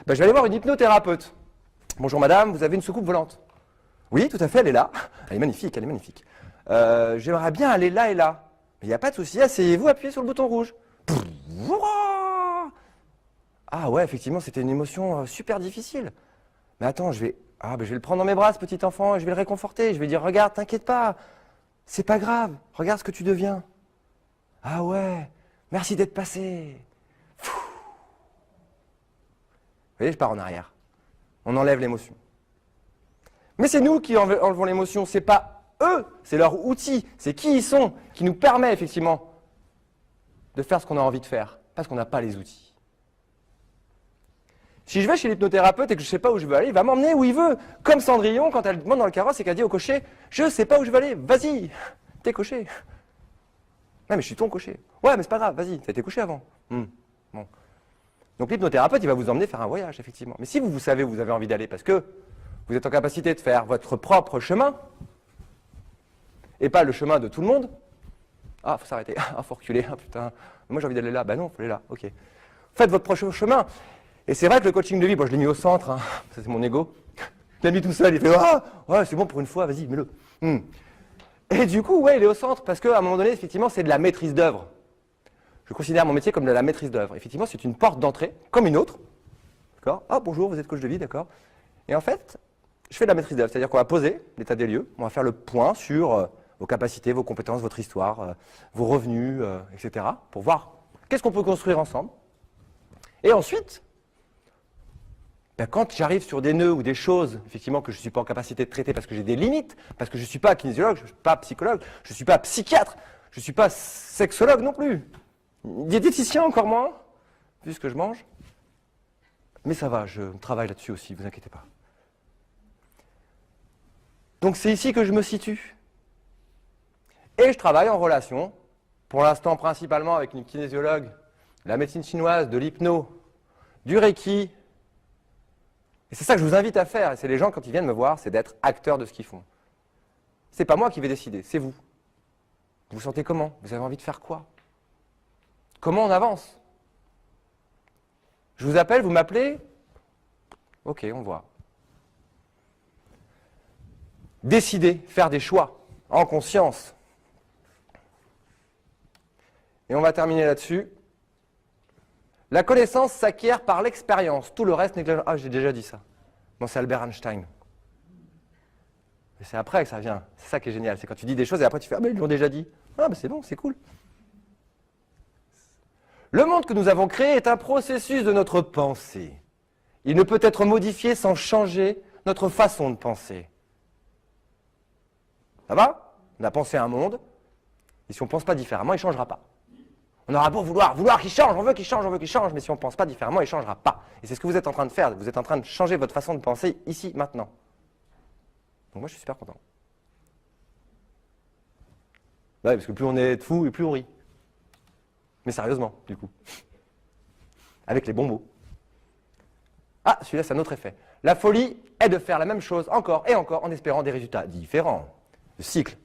Ben, je vais aller voir une hypnothérapeute. Bonjour madame, vous avez une soucoupe volante? Oui, tout à fait, elle est là. Elle est magnifique, elle est magnifique. J'aimerais bien aller là et là. Mais il n'y a pas de souci, asseyez-vous, appuyez sur le bouton rouge. Ah ouais, effectivement, c'était une émotion super difficile. Mais attends, je vais le prendre dans mes bras, ce petit enfant, et je vais le réconforter. Je vais dire, regarde, t'inquiète pas, c'est pas grave, regarde ce que tu deviens. Ah ouais, merci d'être passé. Vous voyez, je pars en arrière. On enlève l'émotion. Mais c'est nous qui enlevons l'émotion, c'est pas eux, c'est leur outil, c'est qui ils sont, qui nous permet effectivement de faire ce qu'on a envie de faire, parce qu'on n'a pas les outils. Si je vais chez l'hypnothérapeute et que je ne sais pas où je veux aller, il va m'emmener où il veut. Comme Cendrillon, quand elle monte dans le carrosse et qu'elle dit au cocher « Je ne sais pas où je veux aller, vas-y, t'es cocher. » Ouais, mais je suis ton cocher. Ouais, mais c'est pas grave, vas-y, t'as été cocher avant. Bon. Donc l'hypnothérapeute, il va vous emmener faire un voyage, effectivement. Mais si vous savez où vous avez envie d'aller, parce que vous êtes en capacité de faire votre propre chemin, et pas le chemin de tout le monde, faut s'arrêter, faut reculer, putain, moi j'ai envie d'aller là, bah non, faut aller là, ok. Faites votre propre chemin. Et c'est vrai que le coaching de vie, je l'ai mis au centre, ça c'est mon ego. Je l'ai mis tout seul, il fait ouais, c'est bon pour une fois, vas-y, mets-le. Et du coup, ouais, il est au centre parce qu'à un moment donné, effectivement, c'est de la maîtrise d'œuvre. Je considère mon métier comme de la maîtrise d'œuvre. Effectivement, c'est une porte d'entrée, comme une autre. D'accord ? Bonjour, vous êtes coach de vie, d'accord ? Et en fait, je fais de la maîtrise d'œuvre, c'est-à-dire qu'on va poser l'état des lieux, on va faire le point sur vos capacités, vos compétences, votre histoire, vos revenus, etc. pour voir qu'est-ce qu'on peut construire ensemble. Et ensuite, quand j'arrive sur des nœuds ou des choses, effectivement, que je ne suis pas en capacité de traiter parce que j'ai des limites, parce que je ne suis pas kinésiologue, je ne suis pas psychologue, je ne suis pas psychiatre, je ne suis pas sexologue non plus, diététicien encore moins, vu ce que je mange. Mais ça va, je travaille là-dessus aussi, ne vous inquiétez pas. Donc c'est ici que je me situe. Et je travaille en relation, pour l'instant principalement avec une kinésiologue, de la médecine chinoise, de l'hypno, du reiki. Et c'est ça que je vous invite à faire, et c'est les gens quand ils viennent me voir, c'est d'être acteurs de ce qu'ils font. C'est pas moi qui vais décider, c'est vous. Vous vous sentez comment? Vous avez envie de faire quoi? Comment on avance? Je vous appelle, vous m'appelez? Ok, on voit. Décider, faire des choix, en conscience. Et on va terminer là-dessus. La connaissance s'acquiert par l'expérience. Tout le reste n'est que... j'ai déjà dit ça. Bon, c'est Albert Einstein. Mais c'est après que ça vient. C'est ça qui est génial. C'est quand tu dis des choses et après tu fais « mais ils l'ont déjà dit. » C'est bon, c'est cool. Le monde que nous avons créé est un processus de notre pensée. Il ne peut être modifié sans changer notre façon de penser. Ça va? On a pensé un monde, et si on ne pense pas différemment, il ne changera pas. On aura beau vouloir qu'il change, on veut qu'il change, mais si on ne pense pas différemment, il ne changera pas. Et c'est ce que vous êtes en train de faire, vous êtes en train de changer votre façon de penser ici, maintenant. Donc moi, je suis super content. Ouais, parce que plus on est fou et plus on rit. Mais sérieusement, du coup. Avec les bons mots. Celui-là, c'est un autre effet. La folie est de faire la même chose encore et encore en espérant des résultats différents. Le cycle.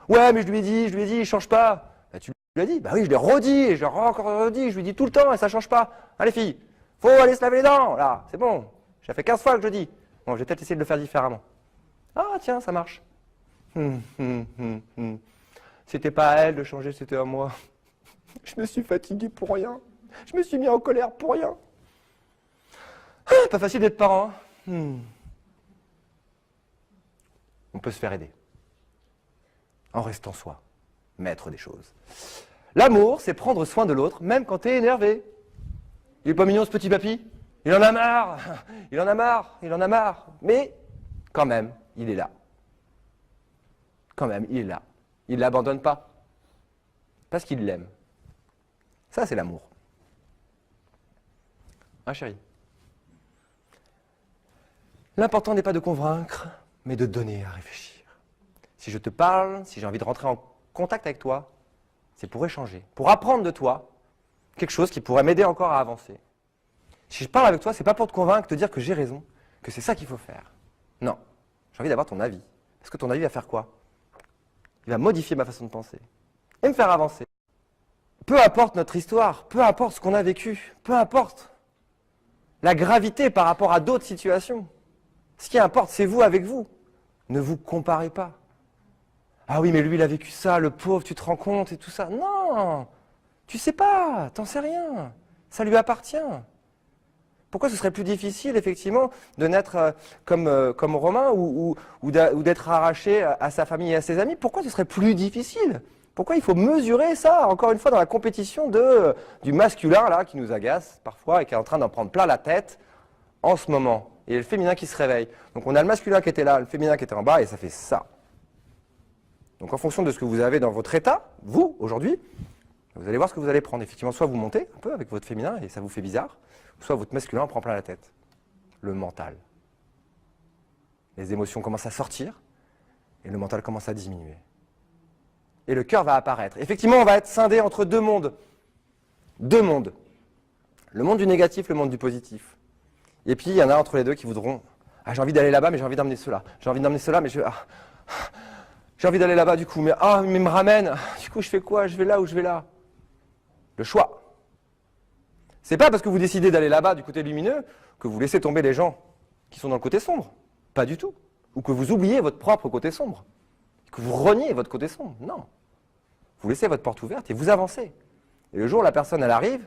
Ouais, mais je lui ai dit, il ne change pas. Tu lui as dit? Oui, je l'ai redit, et je l'ai encore redit, je lui dis tout le temps et ça ne change pas. Allez filles, faut aller se laver les dents, là, c'est bon. J'ai fait 15 fois que je le dis. Bon, je vais peut-être essayer de le faire différemment. Tiens, ça marche. C'était pas à elle de changer, c'était à moi. Je me suis fatigué pour rien. Je me suis mis en colère pour rien. Pas facile d'être parent. On peut se faire aider. En restant soi, maître des choses. L'amour, c'est prendre soin de l'autre, même quand tu es énervé. Il est pas mignon ce petit papy? Il en a marre, il en a marre. Mais quand même, il est là. Quand même, il est là. Il ne l'abandonne pas. Parce qu'il l'aime. Ça, c'est l'amour. Chérie? L'important n'est pas de convaincre, mais de donner à réfléchir. Si je te parle, si j'ai envie de rentrer en contact avec toi, c'est pour échanger, pour apprendre de toi quelque chose qui pourrait m'aider encore à avancer. Si je parle avec toi, c'est pas pour te convaincre, te dire que j'ai raison, que c'est ça qu'il faut faire. Non, j'ai envie d'avoir ton avis. Parce que ton avis va faire quoi? Il va modifier ma façon de penser et me faire avancer. Peu importe notre histoire, peu importe ce qu'on a vécu, peu importe la gravité par rapport à d'autres situations. Ce qui importe, c'est vous avec vous. Ne vous comparez pas. Oui, mais lui, il a vécu ça, le pauvre, tu te rends compte et tout ça. Non, tu sais pas, t'en sais rien. Ça lui appartient. Pourquoi ce serait plus difficile, effectivement, de naître comme Romain ou d'être arraché à sa famille et à ses amis? Pourquoi ce serait plus difficile? Pourquoi il faut mesurer ça, encore une fois, dans la compétition du masculin, là, qui nous agace parfois et qui est en train d'en prendre plein la tête en ce moment? et le féminin qui se réveille. Donc on a le masculin qui était là, le féminin qui était en bas, et ça fait ça. Donc en fonction de ce que vous avez dans votre état, vous, aujourd'hui, vous allez voir ce que vous allez prendre. Effectivement, soit vous montez un peu avec votre féminin, et ça vous fait bizarre, soit votre masculin prend plein la tête. Le mental. Les émotions commencent à sortir, et le mental commence à diminuer. Et le cœur va apparaître. Effectivement, on va être scindé entre deux mondes. Deux mondes. Le monde du négatif, le monde du positif. Et puis, il y en a entre les deux qui voudront « Ah, j'ai envie d'aller là-bas, mais j'ai envie d'emmener cela. J'ai envie d'emmener cela, mais j'ai envie d'aller là-bas, du coup. Mais il me ramène. Du coup, je fais quoi? Je vais là ou je vais là ?» Le choix. C'est pas parce que vous décidez d'aller là-bas, du côté lumineux, que vous laissez tomber les gens qui sont dans le côté sombre. Pas du tout. Ou que vous oubliez votre propre côté sombre. Que vous reniez votre côté sombre. Non. Vous laissez votre porte ouverte et vous avancez. Et le jour où la personne, elle arrive,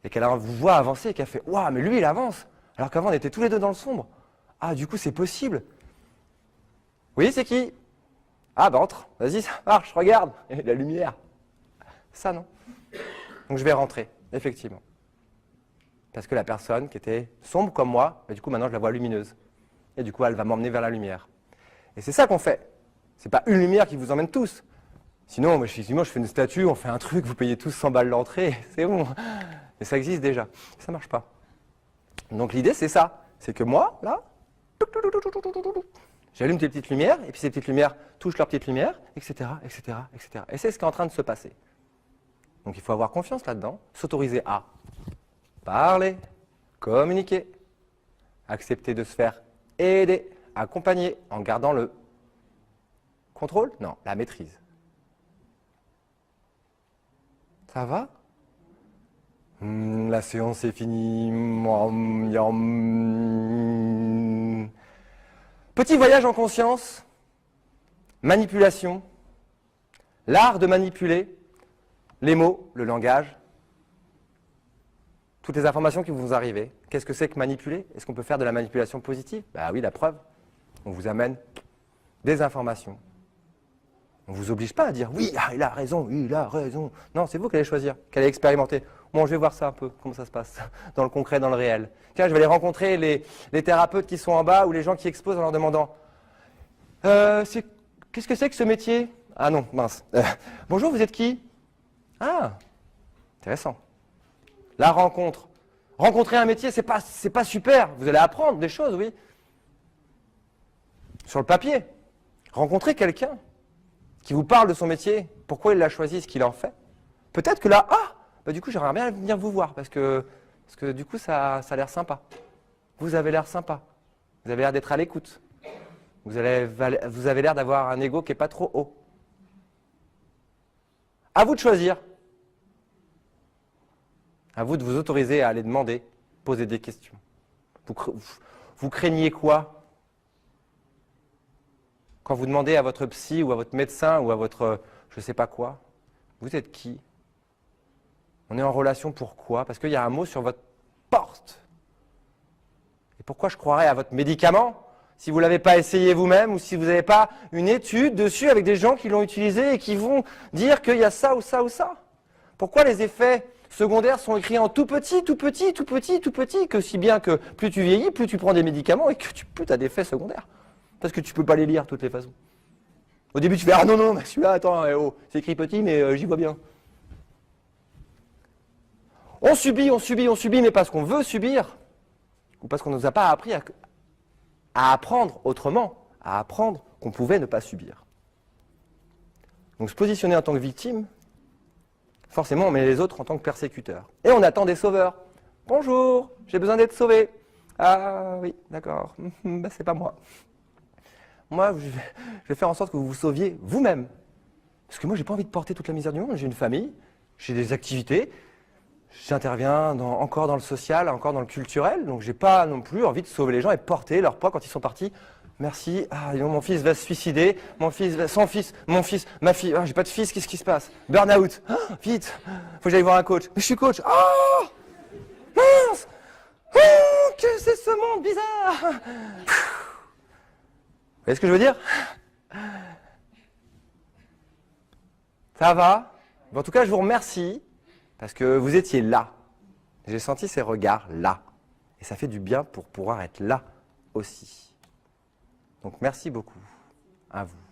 et qu'elle vous voit avancer, et qu'elle fait « Waouh, mais lui, il avance !» Alors qu'avant, on était tous les deux dans le sombre. Ah, du coup, c'est possible. Oui, c'est qui? Ah, bah entre, vas-y, ça marche, regarde, et la lumière. Ça, non. Donc je vais rentrer, effectivement. Parce que la personne qui était sombre comme moi, bah, du coup, maintenant, je la vois lumineuse. Et du coup, elle va m'emmener vers la lumière. Et c'est ça qu'on fait. C'est pas une lumière qui vous emmène tous. Sinon, moi, je fais une statue, on fait un truc, vous payez tous 100 balles l'entrée, c'est bon. Mais ça existe déjà. Ça marche pas. Donc l'idée, c'est ça. C'est que moi, là, j'allume tes petites lumières, et puis ces petites lumières touchent leurs petites lumières, etc., etc., etc. Et c'est ce qui est en train de se passer. Donc il faut avoir confiance là-dedans, s'autoriser à parler, communiquer, accepter de se faire aider, accompagner, en gardant le contrôle? Non, la maîtrise. Ça va? La séance est finie. Petit voyage en conscience, manipulation, l'art de manipuler les mots, le langage, toutes les informations qui vont vous arriver. Qu'est-ce que c'est que manipuler? Est-ce qu'on peut faire de la manipulation positive? Bah oui, la preuve. On vous amène des informations. On ne vous oblige pas à dire « oui, il a raison, oui, il a raison ». Non, c'est vous qui allez choisir, qui allez expérimenter. Bon, je vais voir ça un peu, comment ça se passe, dans le concret, dans le réel. Tiens, je vais aller rencontrer les thérapeutes qui sont en bas ou les gens qui exposent en leur demandant « qu'est-ce que c'est que ce métier ?»« Ah non, mince. Bonjour, vous êtes qui ?»« Ah, intéressant. » La rencontre. Rencontrer un métier, c'est pas super. Vous allez apprendre des choses, oui. Sur le papier. Rencontrer quelqu'un qui vous parle de son métier, pourquoi il l'a choisi, ce qu'il en fait. Peut-être que là, du coup, j'aimerais bien venir vous voir, parce que du coup, ça a l'air sympa. Vous avez l'air sympa. Vous avez l'air d'être à l'écoute. Vous avez l'air d'avoir un ego qui n'est pas trop haut. À vous de choisir. À vous de vous autoriser à aller demander, poser des questions. Vous craignez quoi ? Quand vous demandez à votre psy ou à votre médecin ou à votre je ne sais pas quoi, vous êtes qui? On est en relation pourquoi? Parce qu'il y a un mot sur votre porte. Et pourquoi je croirais à votre médicament si vous ne l'avez pas essayé vous-même ou si vous n'avez pas une étude dessus avec des gens qui l'ont utilisé et qui vont dire qu'il y a ça ou ça ou ça? Pourquoi les effets secondaires sont écrits en tout petit, tout petit, tout petit, tout petit, que si bien que plus tu vieillis, plus tu prends des médicaments et que plus tu as d'effets secondaires? Parce que tu ne peux pas les lire de toutes les façons. Au début, tu fais « Ah non, non, mais celui-là, attends, c'est écrit petit, mais j'y vois bien. » On subit, mais parce qu'on veut subir, ou parce qu'on ne nous a pas appris à apprendre autrement, à apprendre qu'on pouvait ne pas subir. Donc se positionner en tant que victime, forcément, on met les autres en tant que persécuteurs. Et on attend des sauveurs. « Bonjour, j'ai besoin d'être sauvé. »« Ah oui, d'accord, c'est pas moi. » Moi, je vais faire en sorte que vous vous sauviez vous-même. Parce que moi, j'ai pas envie de porter toute la misère du monde. J'ai une famille, j'ai des activités, j'interviens encore dans le social, encore dans le culturel. Donc, j'ai pas non plus envie de sauver les gens et porter leur poids quand ils sont partis. Merci. Ah, mon fils va se suicider. Mon fils, son fils, mon fils, ma fille. Ah, j'ai pas de fils. Qu'est-ce qui se passe? Burn-out. Ah, vite. Faut que j'aille voir un coach. Mais je suis coach. Oh, mince. Oh, que c'est ce monde bizarre. Vous voyez ce que je veux dire? Ça va? En tout cas, je vous remercie parce que vous étiez là. J'ai senti ces regards là. Et ça fait du bien pour pouvoir être là aussi. Donc merci beaucoup à vous.